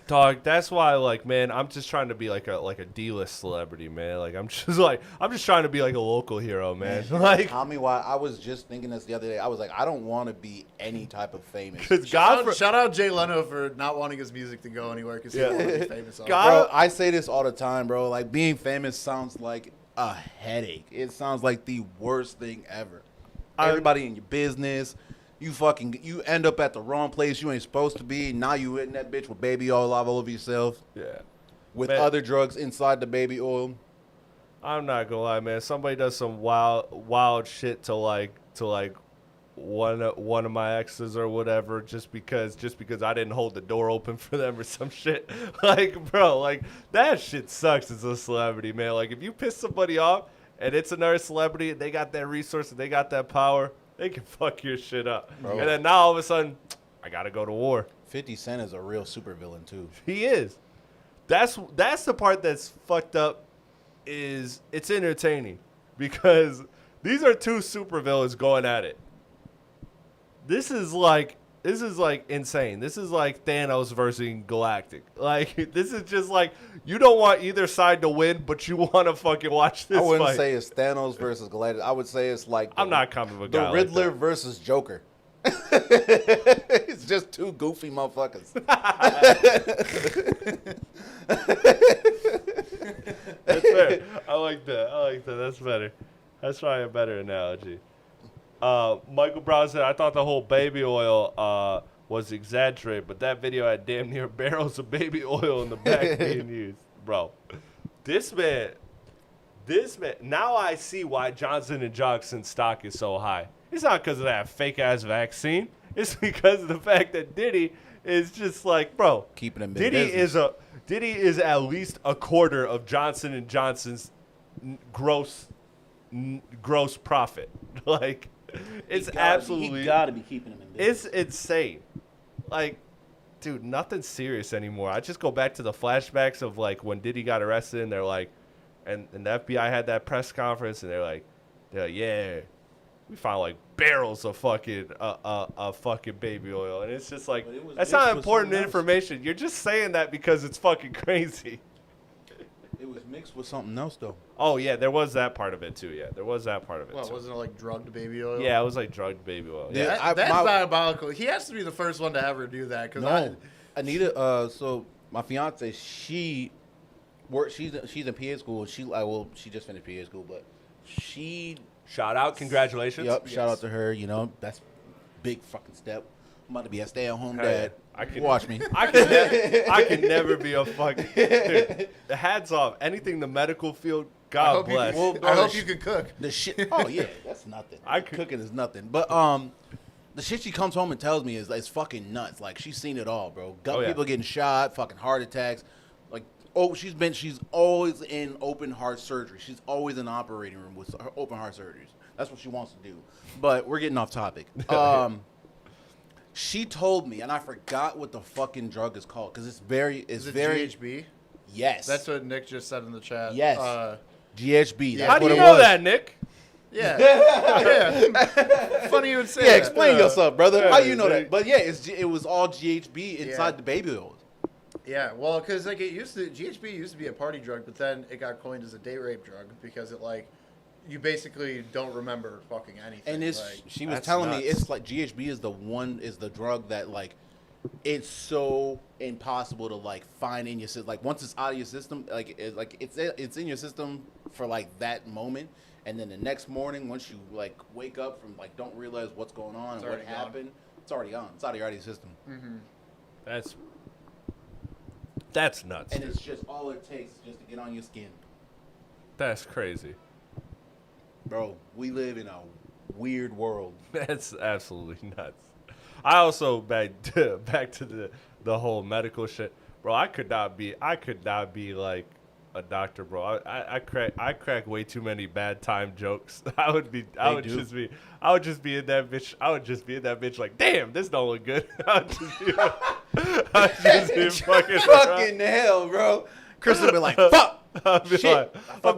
Dog, that's why, like, man, I'm just trying to be like a D-list celebrity, man. Like, I'm just trying to be like a local hero, man. Like, tell me why. I was just thinking this the other day. I was like, I don't want to be any type of famous. Shout out Jay Leno for not wanting his music to go anywhere because he doesn't want to be famous. Bro, I say this all the time, bro. Like, being famous sounds like a headache. It sounds like the worst thing ever. Everybody in your business. You end up at the wrong place you ain't supposed to be. Now you in that bitch with baby oil all over yourself. Yeah. With other drugs inside the baby oil. I'm not gonna lie, man. Somebody does some wild shit to one of my exes or whatever, just because I didn't hold the door open for them or some shit. Like, bro, like that shit sucks as a celebrity, man. Like, if you piss somebody off and it's another celebrity and they got that resource and they got that power, they can fuck your shit up. Bro. And then now all of a sudden, I gotta go to war. 50 Cent is a real supervillain too. He is. That's the part that's fucked up. Is it's entertaining because these are two supervillains going at it. This is like insane. This is like Thanos versus Galactic. Like, this is just like, you don't want either side to win, but you want to fucking watch this fight. I wouldn't say it's Thanos versus Galactic. I would say it's like I'm not coming with the Riddler like versus Joker. It's just two goofy motherfuckers. That's fair. I like that. That's better. That's probably a better analogy. Michael Brown said, I thought the whole baby oil was exaggerated, but that video had damn near barrels of baby oil in the back being used. Bro, this man, now I see why Johnson & Johnson's stock is so high. It's not because of that fake-ass vaccine. It's because of the fact that Diddy is just like, bro, keeping him in Diddy business. Diddy is at least a quarter of Johnson & Johnson's gross profit. Like, it's absolutely. He gotta be keeping him in business. It's insane. Like, dude, nothing serious anymore. I just go back to the flashbacks of like when Diddy got arrested, and they're like, and the FBI had that press conference, and they're like, yeah, we found like barrels of fucking fucking baby oil, and it's just like that's not important information. You're just saying that because it's fucking crazy. It was mixed with something else though. Oh yeah, there was that part of it too. Yeah, there was that part of it. Well, too. Wasn't it like drugged baby oil? Yeah, it was like drugged baby oil. Yeah, that's diabolical. He has to be the first one to ever do that. Cause Anita. So my fiance, she's in PA school. She just finished PA school, but she. Shout out, congratulations. Yep, shout out to her. You know, that's big fucking step. I'm about to be a stay-at-home dad. Watch me. I can never be a fucking dude. The hats off. Anything the medical field, God bless. I hope you can cook. The shit. Oh yeah, that's nothing. Cooking is nothing. But the shit she comes home and tells me is fucking nuts. Like she's seen it all, bro. People getting shot, fucking heart attacks. Like she's always in open heart surgery. She's always in the operating room with her open heart surgeries. That's what she wants to do. But we're getting off topic. She told me, and I forgot what the fucking drug is called because it's very GHB. Yes, that's what Nick just said in the chat. Yes, GHB. Yeah. How do you know that, Nick? Yeah. Yeah. Funny you would say. Yeah, that. explain yourself, brother. How you know that? But yeah, it was all GHB inside the baby oils. Yeah, well, because like GHB used to be a party drug, but then it got coined as a date rape drug because it you basically don't remember fucking anything. And she was telling me it's like GHB is the drug that it's so impossible to find in your system. Like once it's out of your system, it's in your system for that moment, and then the next morning once you wake up from don't realize what's going on and what happened, it's already gone. It's out of your system. Mm-hmm. That's nuts. And it's just all it takes just to get on your skin. That's crazy. Bro, we live in a weird world. That's absolutely nuts. I also back to the whole medical shit, bro. I could not be like a doctor, bro. I crack way too many bad time jokes. I would just be in that bitch like, damn, this don't look good. I would just be fucking hell, bro. Chris would be like, fuck. I'll be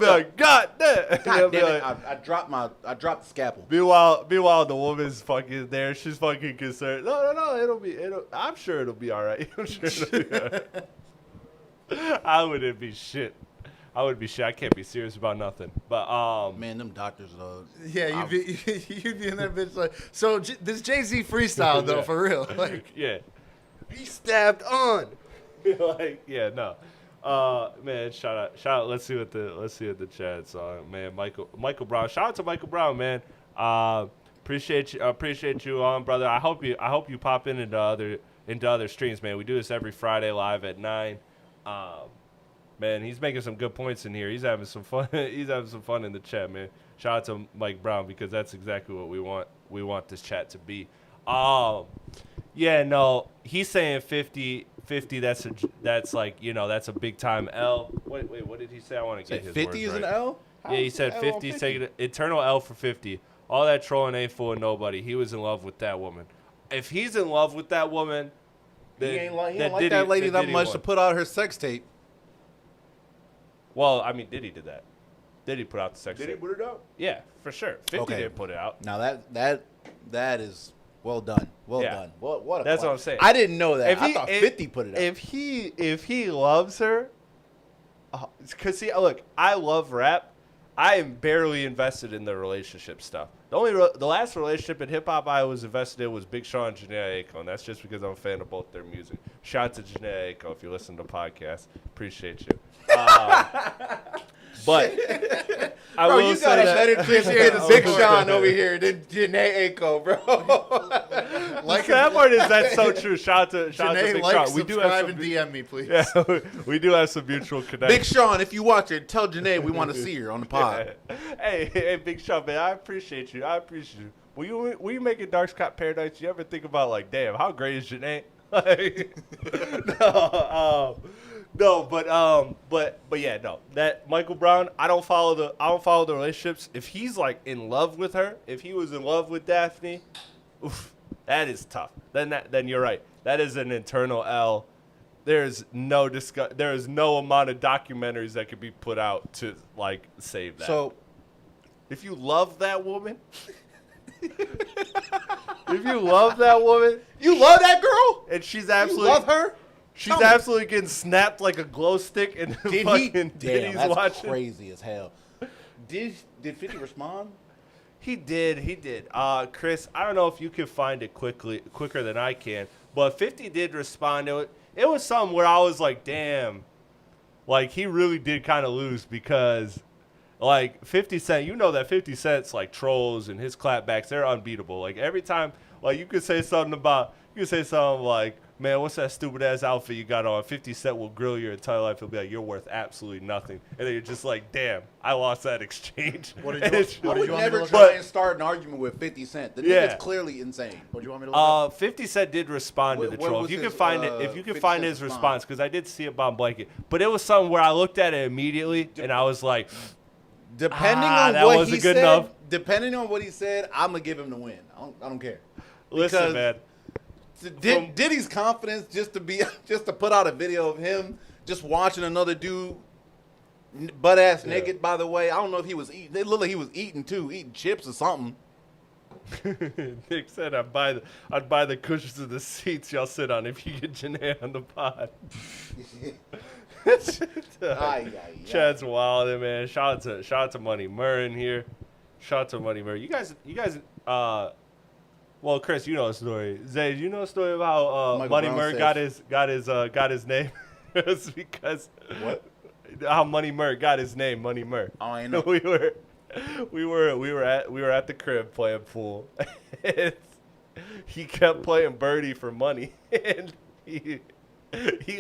like, God damn. God damn it. I dropped the scalpel. Meanwhile, the woman's fucking there. She's fucking concerned. No. I'm sure it'll be all right. I wouldn't be shit. I can't be serious about nothing. But man, them doctors though. Yeah, you'd be in that bitch so this Jay-Z freestyle though, for real. Yeah. He stabbed on. No. Man, shout out. Let's see what the chat's on. Man, Michael Brown. Shout out to Michael Brown, man. Appreciate you on, brother. I hope you pop into other streams, man. We do this every Friday live at 9. Man, he's making some good points in here. He's having some fun. He's having some fun in the chat, man. Shout out to Mike Brown because that's exactly what we want. We want this chat to be. Yeah, no, he's saying 50. That's that's a big time L. Wait, what did he say? I want to get his 50 is right. an L? Yeah, he said 50. He's taking an eternal L for 50. All that trolling ain't fooling nobody. He was in love with that woman. If he's in love with that woman, then he ain't like that lady that much to put out her sex tape. Well, I mean, Diddy did that. Diddy put out the sex tape. Did he put it out? Yeah, for sure. 50 didn't put it out. Now that is well done. Well done. What That's what I'm saying. I didn't know that. I thought 50 put it out. If he loves her, because see, look, I love rap. I am barely invested in the relationship stuff. The last relationship in hip hop I was invested in was Big Sean and Jhené Aiko, and that's just because I'm a fan of both their music. Shout out to Jhené Aiko if you listen to the podcast. Appreciate you. But I bro, will you say got a that better appreciate the Big Sean over here than Jhené Aiko, bro. The sad part is that's so true. Shout out to Big Sean. We do have subscribe and DM me, please. Yeah, we do have some mutual connections. Big Sean, if you watch it, tell Jhené we want to see her on the pod. Yeah. Hey, Big Sean, man, I appreciate you. When you making Dark Sky Paradise, you ever think about damn, how great is Jhené? No, but yeah, no. That Michael Brown, I don't follow the relationships. If he's in love with her, if he was in love with Daphne, oof, that is tough. Then you're right. That is an internal L. There is no amount of documentaries that could be put out to save that. So, if you love that woman, If you love that woman, you love that girl, and she's absolutely you love her. She's absolutely getting snapped like a glow stick, and fucking Diddy's that's watching. Crazy as hell. Did 50 respond? He did. Chris, I don't know if you can find it quicker than I can, but 50 did respond to it. It was something where I was like, damn, like he really did kind of lose because, like 50 Cent, you know that 50 Cent's like trolls and his clapbacks, they're unbeatable. Like every time, like you could say something like, man, what's that stupid ass outfit you got on? 50 Cent will grill your entire life. He'll be like, you're worth absolutely nothing. And then you're just like, damn, I lost that exchange. What did you want me to try and start an argument with 50 Cent? The nigga's clearly insane. What do you want me to look up? 50 Cent did respond to the troll. If you can find his response, because I did see it on Blanket. But it was something where I looked at it immediately, and I was like, depending on what he said, I'm going to give him the win. I don't care. Listen, man. Diddy's confidence just to put out a video of him just watching another dude butt ass naked. By the way, I don't know if he was eating. It looked like he was eating chips or something. Nick said, "I'd buy the cushions of the seats y'all sit on if you get Janae on the pod." Chad's wild, man. Shout out to Money Murr in here. Shout out to Money Murr. You guys. Well, Chris, you know the story. Zay, you know the story about how Money Murr got his name? It's because how Money Murr got his name, Money Murr. Oh, I know. we were at the crib playing pool. And he kept playing birdie for money, and he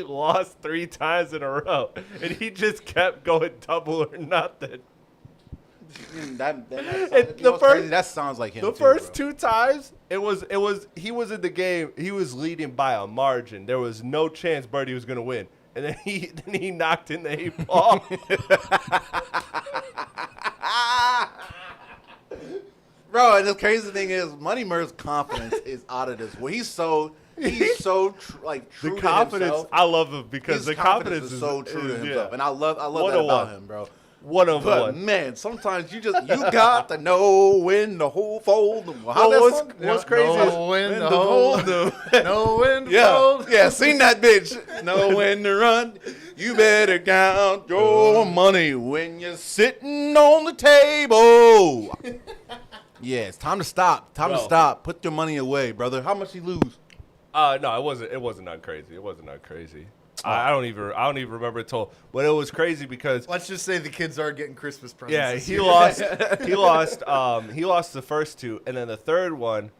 lost 3 times in a row, and he just kept going double or nothing. That sounds like him. The first 2 times, he was in the game. He was leading by a margin. There was no chance Birdie was gonna win, and then he knocked in the 8 ball. Bro, and the crazy thing is, Money Murr's confidence is out of this. Well, he's so true the confidence. To himself. I love him because the confidence is so true to himself, and I love that about him, bro. But man, sometimes you got to know when to fold them. What's crazy is when to hold them. Know when to fold. Yeah, seen that bitch. Know when to run. You better count your money when you're sitting on the table. Yeah, it's time to stop. To stop. Put your money away, brother. How much you lose? No, it wasn't that crazy. I don't even remember it told, but it was crazy because let's just say the kids are getting Christmas presents. Yeah, he lost the first 2, and then the third one,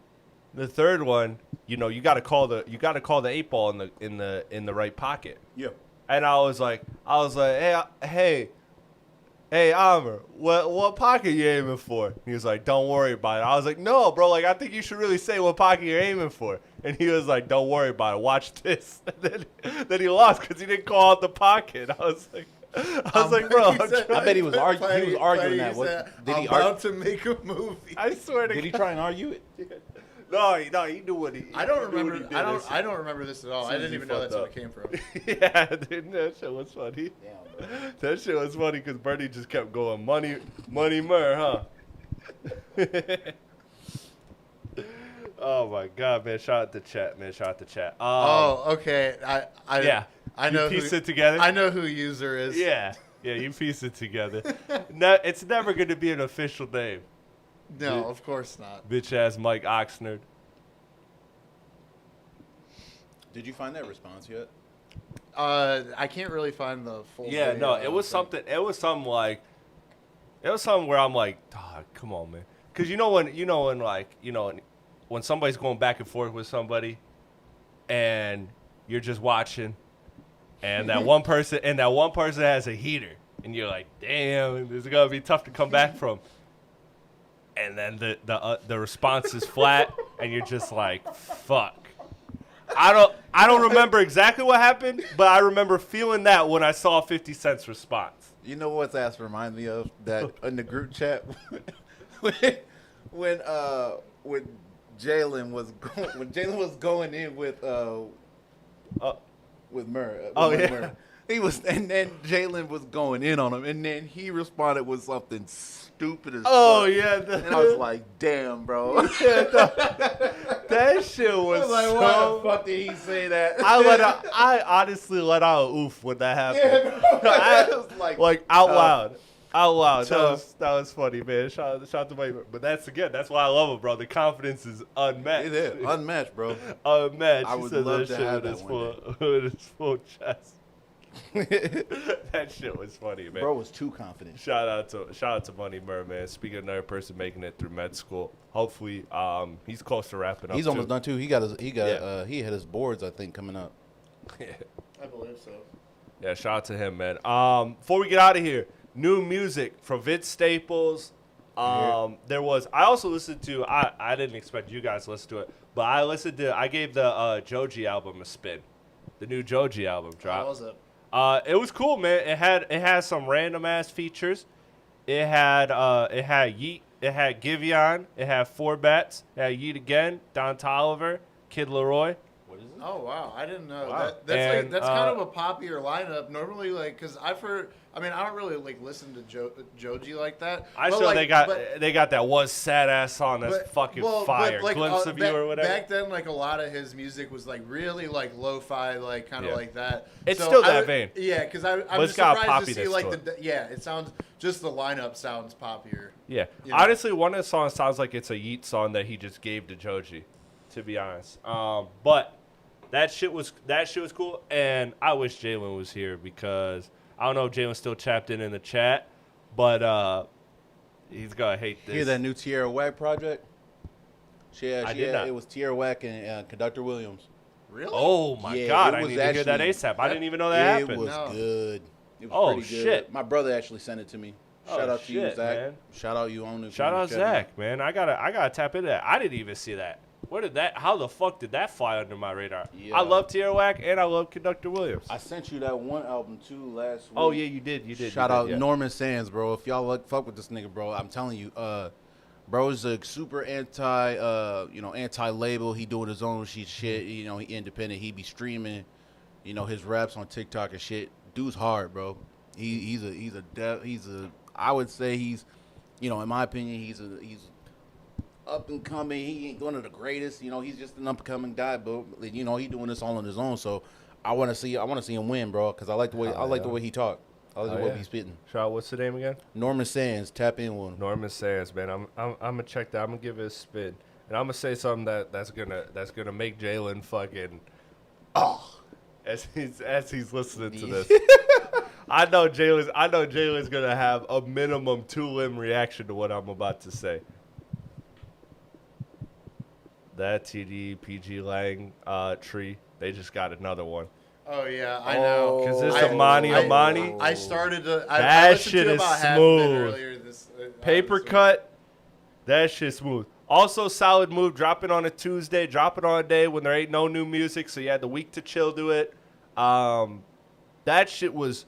you got to call the 8 ball in the right pocket. Yeah. And I was like, hey, Amr, what pocket you aiming for? He was like, don't worry about it. I was like, no, bro, like I think you should really say what pocket you're aiming for. And he was like, don't worry about it. Watch this. And then he lost because he didn't call out the pocket. I was like, bro. I bet he was arguing. He was arguing that. Did he about to make a movie? I swear to God. Did he try and argue it? No, he knew what he. I don't remember. I don't remember this at all. I didn't even know that's where it came from. Yeah, dude, that shit was funny. Damn, that shit was funny because Bernie just kept going, money Murr, huh? Oh my God, man! Shout out to chat, man! Shout out to chat. Okay. I know. You piece it together. I know who user is. Yeah, you piece it together. No, it's never going to be an official name. No, of course not. Bitch ass Mike Oxnard. Did you find that response yet? I can't really find the full. Yeah, video, no, it was something where I'm like, dog, come on, man. Because when somebody's going back and forth with somebody, and you're just watching, and that one person has a heater, and you're like, damn, this is gonna be tough to come back from. And then the response is flat, and you're just like, fuck. I don't remember exactly what happened, but I remember feeling that when I saw 50 Cent's response. You know what's ass reminds me of? That in the group chat when Jalen was going in with Murr. Yeah. Murr. and then Jalen was going in on him, and then he responded with something stupid as Oh fuck. yeah, And I was like, damn, bro. that shit was like, so. why the fuck did he say that? I honestly let out an oof when that happened. Yeah, bro. I was like out loud. Out loud. Tough. That was funny, man. Shout out to Mike. But that's why I love him, bro. The confidence is unmatched. It is unmatched, bro. Unmatched. I He would said love that to shit have with that with his full chest. That shit was funny, man. Bro was too confident. Shout out to Money Murr, man. Speaking of another person making it through med school, hopefully, he's close to wrapping up. He's almost done too. He had his boards, I think, coming up. I believe so. Yeah, shout out to him, man. Before we get out of here, new music from Vince Staples. There was. I also listened to. I didn't expect you guys to listen to it, but I gave the Joji album a spin. The new Joji album dropped. How was it? It was cool, man. It had some random ass features. It had Yeet. It had Giveon. It had Four Bats. It had Yeet again. Don Toliver. Kid Laroi. What is it? Oh wow, I didn't know. Wow. That's kind of a poppier lineup. Normally, like, cause I've heard. I mean, I don't really like listen to Joji like that. They got that one sad ass song that's fucking fire. Like, Glimpse of You or whatever. Back then, like a lot of his music was like really like lo-fi, like kind of like that. It's still that vein. Yeah, because I'm just surprised to see like it sounds just the lineup sounds poppier. Yeah, You know? honestly, one of the songs sounds like it's a Yeet song that he just gave to Joji, to be honest. But that shit was cool, and I wish Jalen was here because I don't know if Jalen's still chapped in the chat, but he's gonna hate this. Hear that new Tierra Whack project? I did not. It was Tierra Whack and Conductor Williams. Really? Oh my Yeah, God! it I was need to hear that actually- ASAP. I didn't even know that It happened. was No. good. It was Oh, pretty good. shit. My brother actually sent it to me. Shout out to you, shit, Zach. man. Shout out you on it. Shout out Zach, man. I gotta tap into that. I didn't even see that. How the fuck did that fly under my radar? Yeah. I love Tierra Whack and I love Conductor Williams. I sent you that one album too last week. Oh yeah, you did. Shout out yeah. Norman Sands, bro. If y'all fuck with this nigga, bro, I'm telling you, bro's a super anti-label. He doing his own shit. He independent. He be streaming, his raps on TikTok and shit. Dude's hard, bro. I would say he's, in my opinion, he's up and coming. He ain't one of the greatest. He's just an up and coming guy, but he doing this all on his own. So I want to see him win, bro, because I like the way the way he talk. I like the way he's spitting. Shout, what's the name again? Norman Sands, tap in one. Norman Sands, man. I'm gonna check that. I'm gonna give it a spin, and I'm gonna say something that's gonna make Jalen fucking as he's listening to this. I know Jalen's gonna have a minimum 2-limb reaction to what I'm about to say. That TD PG Lang tree, they just got another one. Oh yeah, I know. Because this Amani. I started to. That I listened shit to is about half of it smooth. earlier this, Paper this week. cut, that shit smooth. Also, solid move. Drop it on a Tuesday. Drop it on a day when there ain't no new music, so you had the week to chill to it. That shit was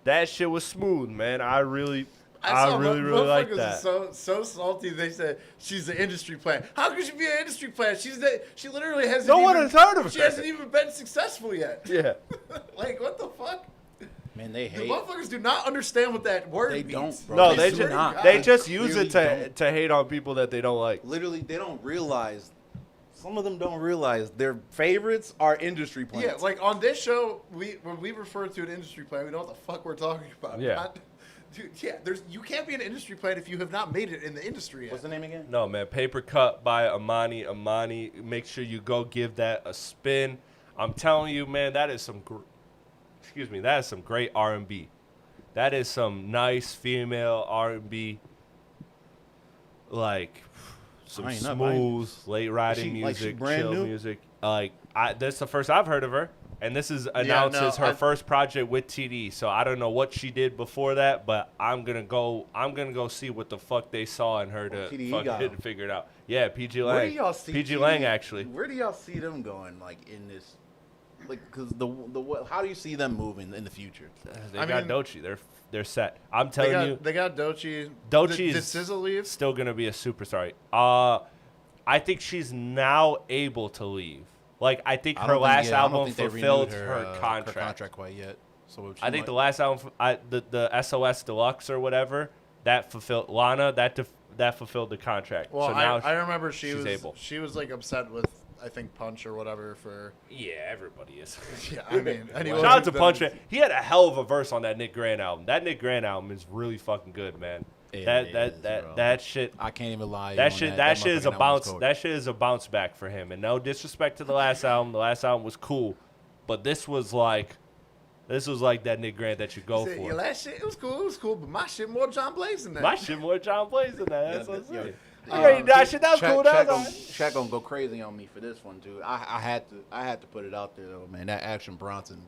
smooth, man. I really like that. So salty. They said she's an industry plant. How could she be an industry plant? She literally hasn't. No one has heard of her. She hasn't even been successful yet. Yeah. Like what the fuck? Man, they The hate. motherfuckers do not understand what that word They means. don't, bro. No, They they swear to God. just use Really it don't. to hate on people that they don't like. Literally, they don't realize. Some of them don't realize their favorites are industry plants. Yeah, like on this show, when we refer to an industry plant, we know what the fuck we're talking about. Yeah. Dude, yeah, you can't be an industry plant if you have not made it in the industry yet. What's the name again? No, man. Paper cut by Amani. Make sure you go give that a spin. I'm telling you, man, that is some great R&B. That is some nice female R&B, like some smooth late riding music, brand chill new? music. That's the first I've heard of her, and this is announces her first project with TD. So I don't know what she did before that, but I'm gonna go see what the fuck they saw in her to fucking figure it out. Yeah, PG Lang. Where do y'all see PG TD? Lang actually. Where do y'all see them going? Like in this, like because how do you see them moving in the future? They got Doechii. They're set. I'm telling you. They got Doechii. Doechii Did SZA leave? Still gonna be a superstar. I think she's now able to leave. Like I think her last album fulfilled her contract. quite yet. So I think the last album, the SOS Deluxe or whatever, that fulfilled Lana. That fulfilled the contract. Well, so now I remember she was like upset with I think Punch or whatever for. Yeah, everybody is. Yeah, I mean, anyway, shout out to Punch. He had a hell of a verse on that Nick Grant album. That Nick Grant album is really fucking good, man. That shit. I can't even lie. That shit is a bounce. That shit is a bounce back for him. And no disrespect to the last album. The last album was cool, but this was like that Nick Grant that you go for. Your last shit, it was cool, but my shit more John Blaze than that. My shit more John Blaze than that. That's what I'm saying. That was cool. Shaq gonna go crazy on me for this one, dude. I had to put it out there though, man. That Action Bronson.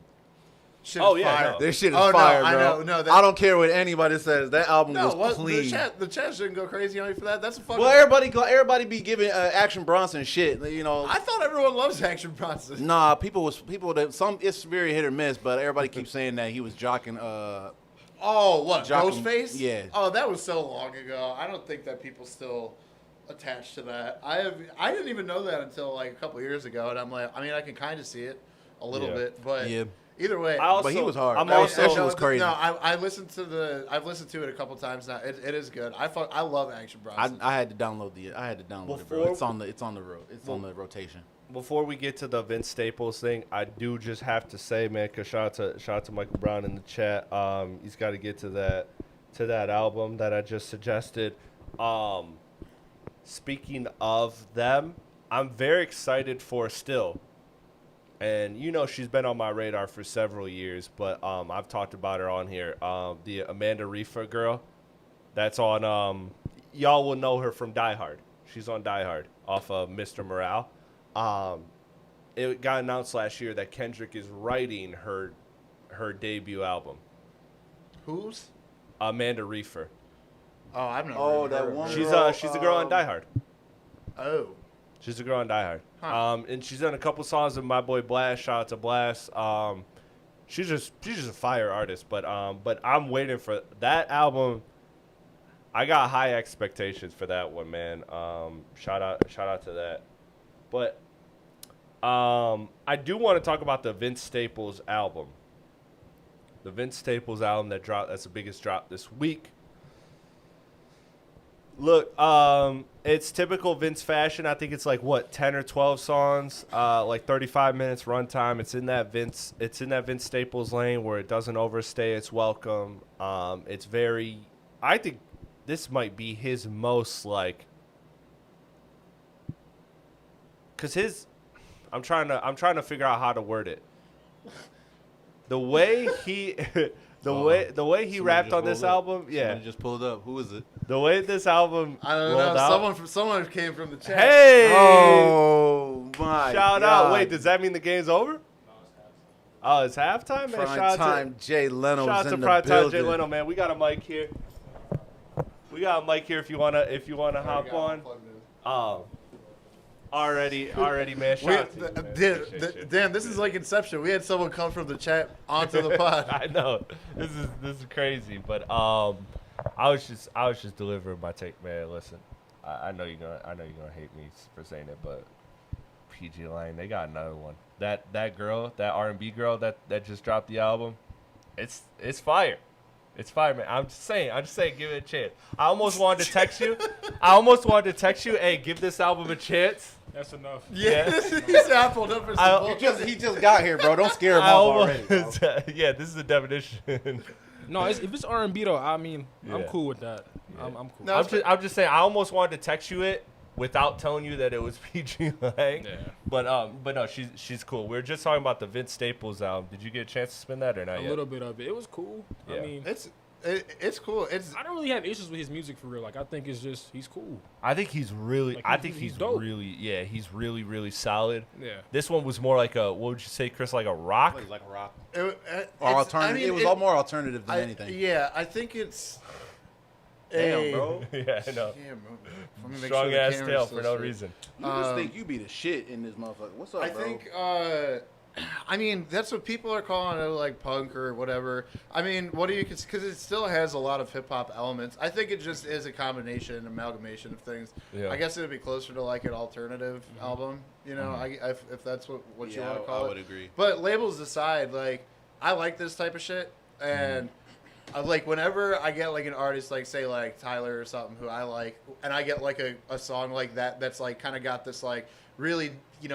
Shit is fire. No. This shit is fire, bro. I know. I don't care what anybody says. That album was clean. The chat shouldn't go crazy on me for that. That's a fucking. Well, everybody be giving Action Bronson shit. You know. I thought everyone loves Action Bronson. Nah, people that some it's very hit or miss, but everybody keeps saying that he was jocking. Ghostface? Yeah. Oh, that was so long ago. I don't think that people still attached to that. I didn't even know that until like a couple years ago, and I'm like, I mean, I can kind of see it a little bit, but either way. But he was hard. That shit was crazy. No, I've listened to it a couple times now. It is good. I love Action Bronson. I had to download it, bro. It's on the rotation. Before we get to the Vince Staples thing, I do just have to say, man, because shout out to Michael Brown in the chat. He's got to get to that album that I just suggested. Speaking of them, I'm very excited for Still. And, you know, she's been on my radar for several years, but I've talked about her on here. The Amanda Reifer girl, that's on, y'all will know her from Die Hard. She's on Die Hard off of Mr. Morale. It got announced last year that Kendrick is writing her debut album. Who's? Amanda Reifer. Oh, I've never. Oh, that one. She's a girl on Die Hard. Oh. She's a girl on Die Hard. Huh. And she's done a couple songs with my boy Blast. Shout out to Blast. She's just a fire artist. But I'm waiting for that album. I got high expectations for that one, man. Shout out to that. But I do want to talk about the Vince Staples album. The Vince Staples album that dropped. That's the biggest drop this week. Look, it's typical Vince fashion. I think it's like 10 or 12 songs, like 35 minutes runtime. It's in that Vince Staples lane where it doesn't overstay its welcome. It's very. I think this might be his most like. Cause I'm trying to figure out how to word it. The way he. The way he rapped on this album, Somebody just pulled up. Who is it? The way this album I don't know. Someone came from the chat. Hey! Oh my! Shout God. out! Wait, does that mean the game's over? No, it's halftime. Man, Prime time Jay Leno's shout out in to the Prime Time building. Jay Leno, man. We got a mic here. If you wanna hop on. Already, man. Shout out to you, man. Damn, this is like Inception. We had someone come from the chat onto the pod. I know this is crazy, but I was just delivering my take, man. Listen, I know you're gonna hate me for saying it, but PG Lane, they got another one. That girl, that R&B girl that just dropped the album, it's fire. It's fire, man. I'm just saying, give it a chance. I almost wanted to text you. Hey, give this album a chance. That's enough. Yeah. He said I pulled up for some He just got here, bro. Don't scare him off already. Bro. Yeah, this is the definition. No, if it's R&B though, I mean, I'm Yeah. cool with that. Yeah. I'm cool. No, I'm just saying. I almost wanted to text you it without telling you that it was PG Lang. Yeah. But no, she's cool. We were just talking about the Vince Staples album. Did you get a chance to spin that or not A yet? little bit of it. It was cool. Yeah. I mean, it's cool. I don't really have issues with his music for real. Like I think it's just he's cool. I think he's really. Like, I think he's he's dope. really. Yeah, he's really really solid. Yeah. This one was more like a. What would you say, Chris? Like a rock. Like a rock. Or Alternative. It was all more alternative than anything. Yeah, I think it's. Damn, bro. Yeah, I know. Damn, bro. Let me make Strong sure the ass camera's tail still for no straight. reason. You just think you be the shit in this motherfucker. What's up, I bro? think, I mean, that's what people are calling it, like punk or whatever. I mean, what do you, because it still has a lot of hip hop elements. I think it just is a combination, amalgamation of things. Yeah. I guess it would be closer to like an alternative album, you know, if that's what you want to call it. I would agree. But labels aside, like, I like this type of shit, and like whenever I get like an artist like say like Tyler or something who I like, and I get like a song like that that's like kind of got this like really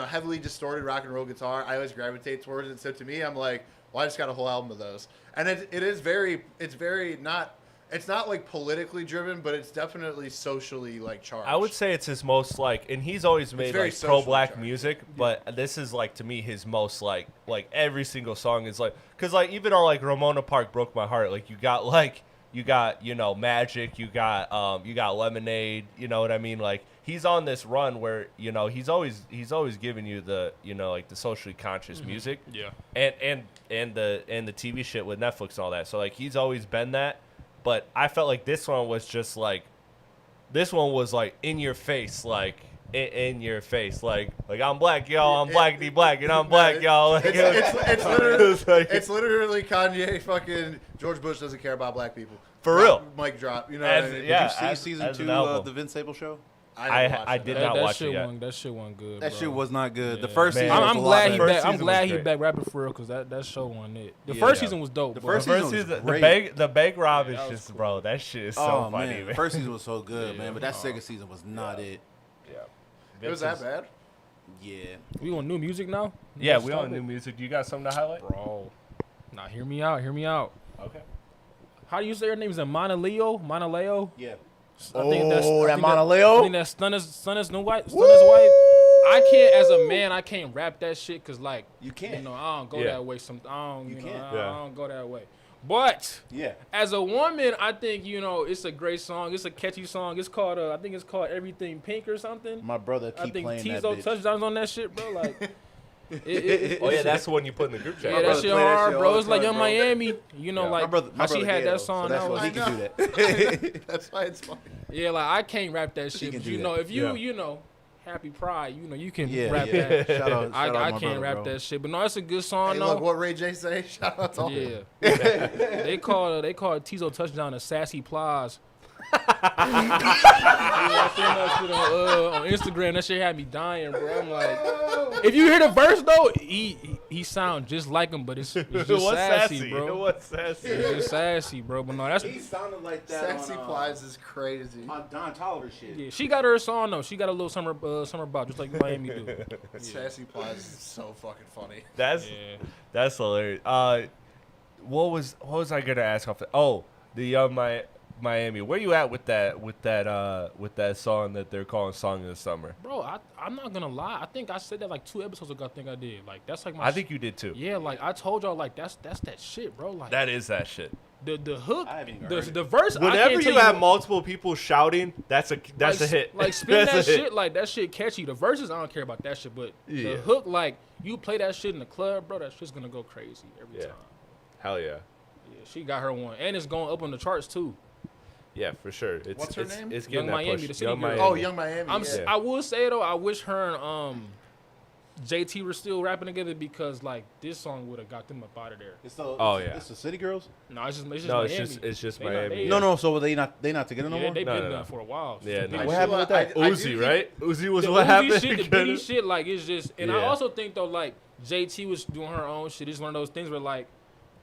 heavily distorted rock and roll guitar, I always gravitate towards it. So to me, I'm like, well, I just got a whole album of those, and it's very not. It's not like politically driven, but it's definitely socially like charged. I would say it's his most like, and he's always made like pro-black music, but this is like to me his most like every single song is like, cause like even on like Ramona Park Broke My Heart, like you got Magic, you got Lemonade, you know what I mean? Like he's on this run where he's always giving you the like the socially conscious music, and the TV shit with Netflix and all that. So like he's always been that. But I felt like this one was in your face, like in your face, like I'm black, y'all, I'm blackity black, and I'm black, y'all. Like, it's literally Kanye fucking George Bush doesn't care about black people. For real. Mic drop. You know As, what I mean? yeah, Did you see season 2 of the Vince Staples show? I did not watch it yet. That shit wasn't good. That bro. shit was not good. Yeah. The first season I'm was glad a he lot better. back. I'm glad he great. back rapping for real because that show wasn't it. The first season was dope. The bro. first season was great. the Bank Rob is that was just cool. bro. That shit is so funny, man. The first season was so good, man, but that second season was not it. Yeah. It was that bad? Yeah. We on new music now? Yeah, we on new music. You got something to highlight, Bro. Now hear me out. Okay. How do you say her name? Is it Monaleo? Yeah. I think that's Monaleo? I think that's Stunner's white. I can't, as a man, I can't rap that shit because, like, You can't. I don't go that way. I don't go that way. But Yeah. as a woman, I think it's a great song. It's a catchy song. It's called I think it's called Everything Pink or something. My brother I keep think playing that Tizo bitch. touchdowns on that shit, bro. Like, Oh yeah, that's the one you put in the group chat. yeah, My that brother shit play that hard, shit bro. all It's the like time, Young bro. Miami, Yeah. like my how she brother had gay, that though, song. so that's I was why he like, can do that. That's why it's funny. yeah, like I can't rap that shit. can But do that. if you Happy Pride, you can Yeah, rap yeah. that. Shout out I my can't brother, rap bro. that shit. But no, it's a good song Hey, though. look, what Ray J say? Shout out to him. Yeah. they call Tizo touchdown a sassy plies. I seen that shit on Instagram. That shit had me dying, bro. I'm like, if you hear the verse though, he sound just like him, but it's just sassy, bro. It was sassy. It's just sassy, bro. But no, that's He sounded like that Sexy Plies is crazy. on Don Toliver shit. yeah. She got her song though. She got a little summer bop, just like Miami do. Sassy Plies is so fucking funny. That's hilarious. What was I gonna ask off the? Oh, the Young Miami. Where you at with that song that they're calling "Song of the Summer"? Bro, I'm not gonna lie. I think I said that like 2 episodes ago. I think I did. Like that's like my. I think you did too. Yeah, like I told y'all, like that's that shit, bro. Like That is that shit. the hook, I haven't even heard it. the verse. I Whenever can't you tell have multiple people shouting, that's a hit. Like spin That's that a hit. shit, like that shit catchy. The verses, I don't care about that shit, but Yeah. the hook, like you play that shit in the club, bro. That shit's gonna go crazy every Yeah. time. Hell yeah. Yeah, she got her one, and it's going up on the charts too. Yeah, for sure. What's her name? It's Young getting that Miami, push. the city Young girl. Miami. Oh, Young Miami. Yeah. I will say though, I wish her and JT were still rapping together because like this song would have got them up out of there. It's the, yeah. It's the City Girls? No, it's just No, Miami. it's just They not- Miami. they- No, so they not together no Yeah, more? they've No, been no, done no. for a while. Yeah, no. What happened with that? Uzi, right? Uzi was The what Uzi happened. shit, the Diddy shit, like it's just, and I Yeah. also think though, like JT was doing her own shit. It's one of those things where like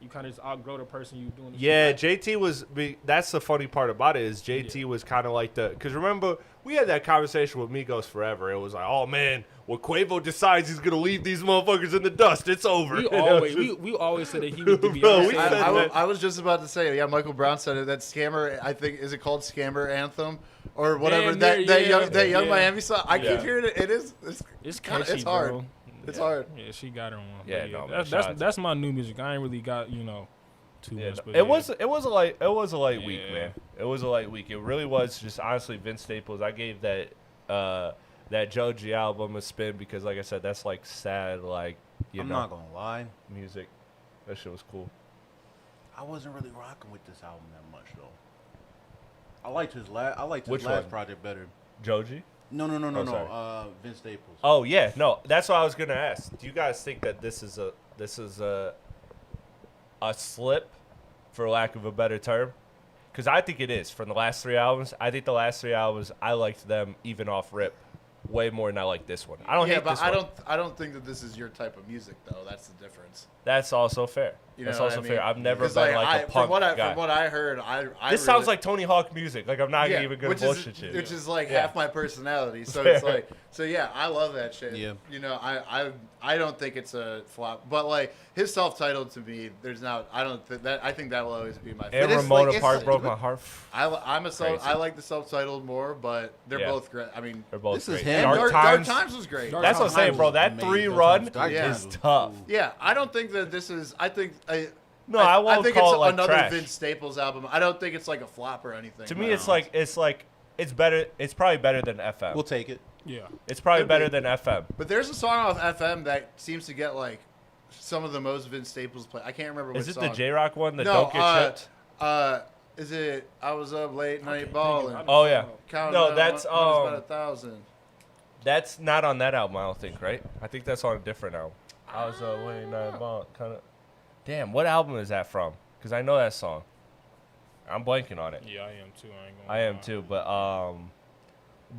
you kind of just outgrow the person you doing. This Yeah, shit. JT was. That's the funny part about it is JT was kind of like the. Because remember, we had that conversation with Migos forever. It was like, oh man, when Quavo decides he's gonna leave these motherfuckers in the dust, it's over. We You know, always just- we always said that he was the Bro, we Beyonce. said that. I was just about to say, yeah, Michael Brown said it. That Scammer, I think, is it called Scammer Anthem or whatever? Damn that near, that young yeah. Miami song. I Yeah. keep hearing it. It is. It's kinda- catchy, it's hard. bro. It's hard. Yeah, she got her one. Yeah, But no, man, shout out to that's my new music. I ain't really got too Yeah, much. no, But it was a light week, Yeah. man. It was a light week. It really was. Just honestly, Vince Staples. I gave that Joji album a spin because, like I said, that's like sad, like I'm not going to lie. music. That shit was cool. I wasn't really rocking with this album that much, though. I liked his last Which one? project better. Joji. No. Oh, sorry. Vince Staples. Oh yeah, no. That's what I was gonna ask. Do you guys think that this is a slip, for lack of a better term? Because I think it is. From the last 3 albums, I think the last 3 albums I liked them even off rip way more than I like this one. I don't hate this one. I don't think that this is your type of music though. That's the difference. That's also fair. That's also fair. I've never been like a punk guy. From what I heard, this sounds like Tony Hawk music. Like I'm not even gonna bullshit shit. Which is like half my personality. So it's like, I love that shit. Yeah. You know, I don't think it's a flop, but like his self-titled to me, there's not. I don't think that. I think that will always be my favorite. And Ramona Park broke my heart. I like the self-titled more, but they're both great. I mean, they're both great. Dark Times was great. That's what I'm saying, bro. That 3 run is tough. Yeah, I don't think that this is. I think I think call it's it like another trash. Vince Staples album. I don't think it's like a flop or anything. To me, it's better. It's probably better than FM. We'll take it. Yeah, it's probably better than FM. But there's a song off FM that seems to get like some of the most Vince Staples play. I can't remember which song. Is it the J-Rock one? Don't get chipped. Is it? I was up late night balling. Oh yeah. No, that's about 1,000. That's not on that album, I don't think, right? I think that's on a different album. I was up late night balling, kind of. Damn, what album is that from? Because I know that song. I'm blanking on it. Yeah, I am too. I am too,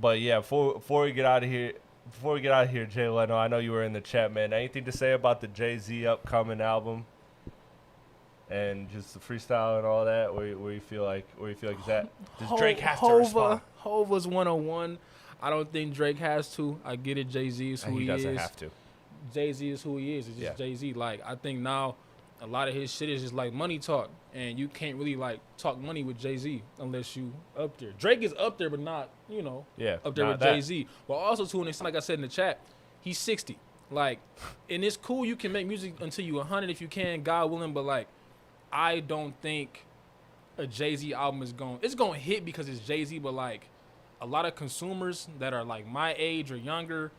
but yeah, before we get out of here, Jay Leno, I know you were in the chat, man. Anything to say about the Jay-Z upcoming album and just the freestyle and all that? Where you feel like is that? Does Drake have to respond? Hova's 101. I don't think Drake has to. I get it. Jay-Z is who he is. He doesn't have to. Jay-Z is who he is. It's just Jay-Z. Like, I think now a lot of his shit is just like money talk, and you can't really like talk money with Jay-Z unless you up there. Drake is up there, but not up there with Jay-Z. But also too, and like I said in the chat, he's 60. Like, and it's cool you can make music until you 100 if you can, God willing. But like, I don't think a Jay-Z album is going to hit because it's Jay-Z. But like, a lot of consumers that are like my age or younger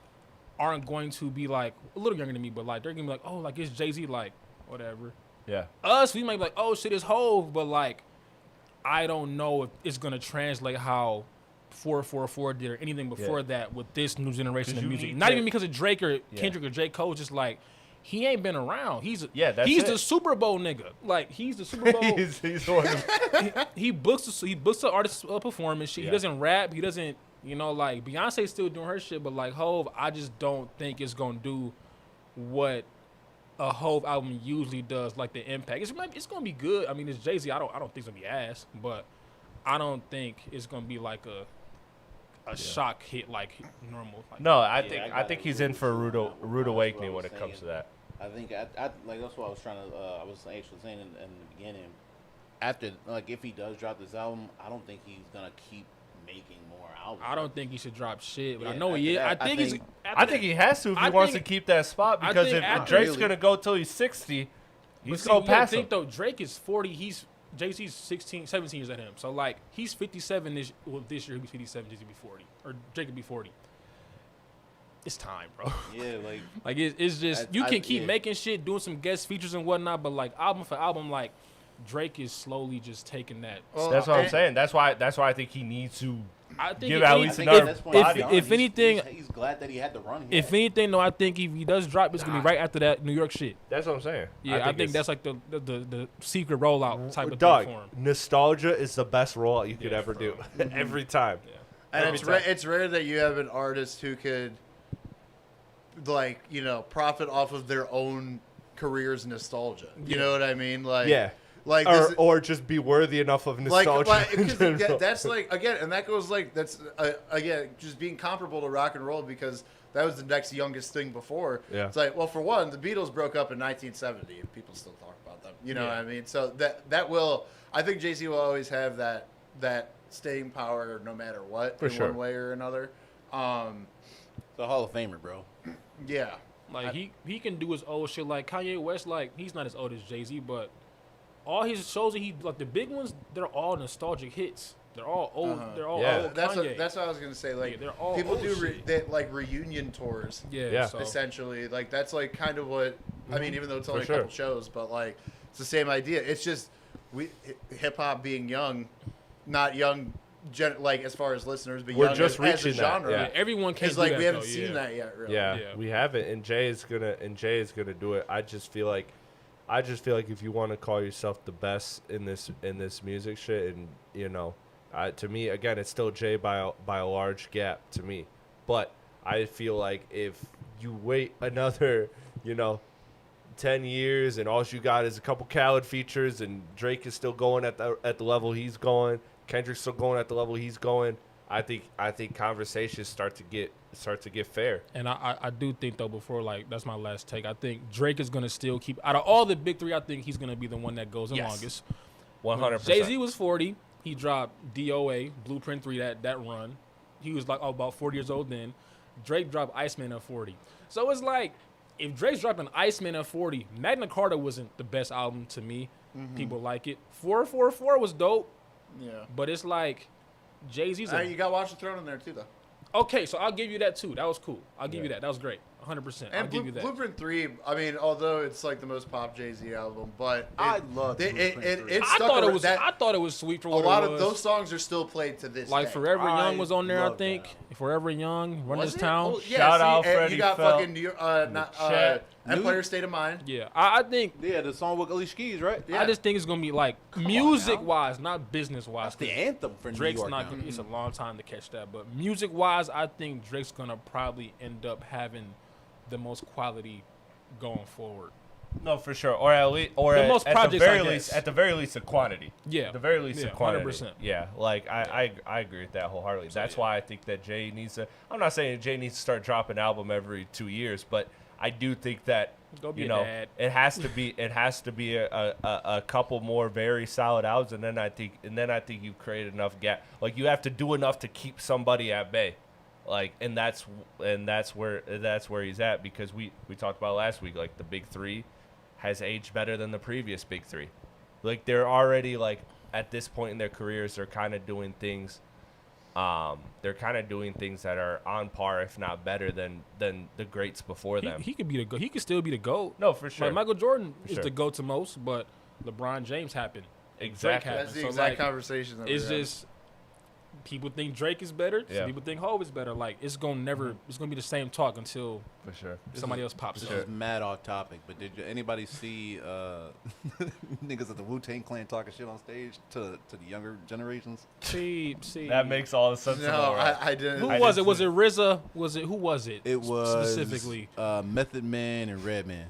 aren't going to be like a little younger than me, but like they're gonna be like, oh, like it's Jay-Z, like whatever. Yeah. Us, we might be like, oh shit, it's Hov, but like I don't know if it's gonna translate how 444 did or anything before that with this new generation of music. Not even because of Drake or Kendrick or J. Cole, just like he ain't been around. He's the Super Bowl nigga. Like he's the Super Bowl. he's one of he books the artist performance shit. He doesn't rap. He doesn't. Like Beyonce's still doing her shit, but like Hov, I just don't think it's gonna do what a Hov album usually does, like the impact. It's gonna be good. I mean, it's Jay-Z. I don't think it's gonna be ass, but I don't think it's gonna be like a shock hit like normal. Like, no, I think he's in for a rude awakening when it comes to that. I think I like that's what I was trying to. I was actually saying in the beginning. After if he does drop this album, I don't think he's gonna keep making more albums. I don't think he should drop shit, but I know he is. I think he has to if he wants to keep that spot, because if Drake's gonna go till he's 60, he's gonna pass him. I think though Drake is 40. Jay-Z's 17 years at him. So like he's 57 this year. He'll be 57. Jay-Z will be 40, or Drake will be 40. It's time, bro. Yeah, like it's just you can keep making shit, doing some guest features and whatnot, but like album for album, like Drake is slowly just taking that. That's what I'm saying. That's why I think he needs to give at least another body. If anything, he's glad that he had to run here. If anything, though, I think if he does drop, it's gonna be right after that New York shit. That's what I'm saying. Yeah, I think that's like the secret rollout type of thing for him. Nostalgia is the best rollout you could ever do every time. Yeah. And it's rare that you have an artist who could profit off of their own career's nostalgia. You know what I mean? Or just be worthy enough of nostalgia. That's again, and that goes that's again just being comparable to rock and roll, because that was the next youngest thing before. Yeah. It's like, well, for one, the Beatles broke up in 1970, and people still talk about them. You know what I mean? So that will, I think Jay-Z will always have that staying power no matter what, one way or another. It's a Hall of Famer, bro. Yeah. Like he can do his old shit. Like Kanye West, like he's not as old as Jay-Z, but all his shows that the big ones, they're all nostalgic hits. They're all old. They're all old. That's what I was gonna say. They're all people do reunion tours. Yeah. So. Essentially, that's kind of what I mean. Even though it's only a couple shows, but it's the same idea. It's just hip hop being young, not young. As far as listeners, but we're just reaching as a genre. that. Yeah, everyone can't. Because we haven't seen that yet. Really. Yeah, we haven't. And Jay is gonna do it. I just feel like if you want to call yourself the best in this music shit, and to me, again, it's still Jay by a large gap to me. But I feel like if you wait another, 10 years and all you got is a couple Khaled features and Drake is still going at the level he's going, Kendrick's still going at the level he's going, I think conversations start to get fair. And I do think though, before that's my last take, I think Drake is gonna still keep out of all the big three. I think he's gonna be the one that goes the longest. 100%. Jay-Z was 40. He dropped DOA, Blueprint 3, that run. He was about 40 years old then. Drake dropped Iceman at 40. So it's like, if Drake's dropping Iceman at 40, Magna Carta wasn't the best album to me. Mm-hmm. People like it. 444 was dope. Yeah. But it's like, Jay-Z's you got Watch the Throne in there too, though. Okay, so I'll give you that too. That was cool. I'll give you that. That was great. 100%. And I'll give you that. Blueprint 3, I mean, although it's like the most pop Jay-Z album, but I love Blueprint 3. I thought it was sweet for what it was. A lot of those songs are still played to this day. Forever Young was on there, I think. Forever Young, Run This Town. Oh, yeah, Shout out Freddie. You got Felt. fucking Empire State of Mind. Yeah, I think. Yeah, the song with Alicia Keys, right? Yeah. I just think it's gonna be like music-wise, not business-wise. That's the anthem for Drake's New York not. now. It's a long time to catch that, but music-wise, I think Drake's gonna probably end up having the most quality going forward. No, for sure. Or at least, at the very least, a quantity. Yeah. At the very least, a quantity. 100%. Yeah. Like I agree with that wholeheartedly. That's why I think that Jay needs to. I'm not saying Jay needs to start dropping an album every 2 years, but I do think that it has to be a couple more very solid albums, and then I think you've created enough gap. Like you have to do enough to keep somebody at bay. Like and that's where he's at, because we talked about last week, like the big three has aged better than the previous big three. Like they're already like at this point in their careers, they're kind of doing things that are on par, if not better than the greats before them. He could be he could still be the GOAT. No, for sure. Like Michael Jordan is the GOAT to most, but LeBron James happened. Exactly. That's the exact conversation. It's just people think Drake is better. Some people think Hov is better. Like it's gonna be the same talk until for sure somebody else pops This up. is mad off topic, but did anybody see niggas at the Wu-Tang Clan talking shit on stage to the younger generations? See. That makes all the sense. No, I didn't. Who was it? Was it RZA? Who was it? It was specifically Method Man and Redman.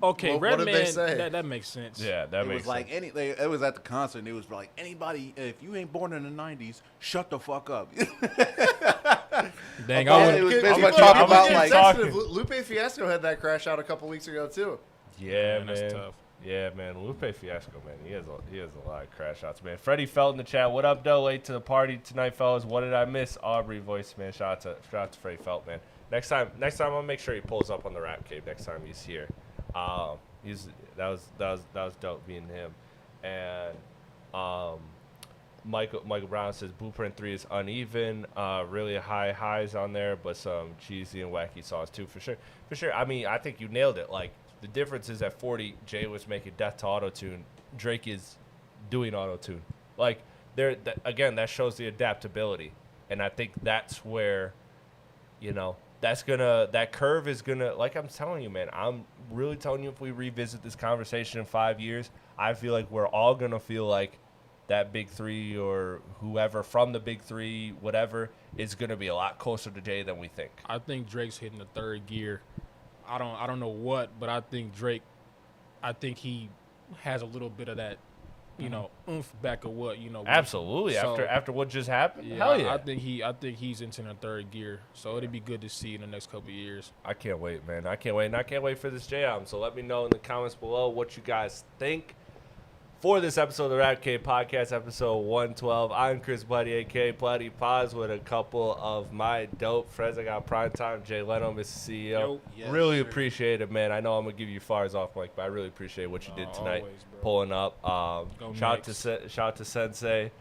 Okay, what Redman. did they say? That makes sense. Yeah, that it makes was sense. like it was at the concert, and it was like, anybody, if you ain't born in the 90s, shut the fuck up. Dang, it was basically talking about like Lupe Fiasco had that crash out a couple weeks ago too. Yeah, Man, man. that's tough. Yeah, man. Lupe Fiasco, man. He has a lot of crash outs, man. Freddie Felt in the chat. What up, though? Late to the party tonight, fellas. What did I miss? Aubrey voice, man. Shout out to Freddie Felt, man. Next time I'll make sure he pulls up on the Rap Cave next time he's here. That was dope being him. And Michael Brown says Blueprint 3 is uneven, really high highs on there, but some cheesy and wacky songs too, for sure. I mean, I think you nailed it. Like the difference is at 40, Jay was making death to auto-tune. Drake is doing auto-tune. Like again, that shows the adaptability, and I think that's where, that curve is gonna, like I'm telling you, man, I'm really telling you, if we revisit this conversation in 5 years, I feel like we're all gonna feel like that big three or whoever from the big three, whatever, is gonna be a lot closer to Jay than we think. I think Drake's hitting the third gear. I don't know what, but I think Drake, he has a little bit of that, oomph back of what, Absolutely. So, after what just happened, yeah, hell yeah. I think he's into the third gear. So it'd be good to see in the next couple of years. I can't wait, man. I can't wait, and I can't wait for this Jay album. So let me know in the comments below what you guys think. For this episode of the Rap Cave Podcast, episode 112, I'm Chris Buddy, a.k.a. Platte Paz, with a couple of my dope friends. I got Primetime, Jay Leno, Mr. CEO. Yes, really sir. Appreciate it, man. I know I'm going to give you flowers off, Mike, but I really appreciate what you did tonight, always, bro. pulling up. Shout out to Sensei.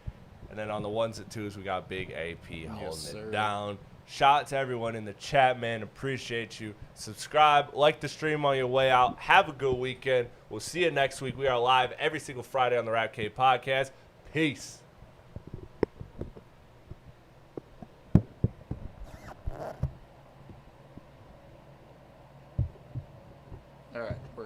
And then on the ones and twos, we got Big AP holding it down. Shout out to everyone in the chat, man. Appreciate you. Subscribe, like the stream on your way out. Have a good weekend. We'll see you next week. We are live every single Friday on the Rap Cave Podcast. Peace. All right.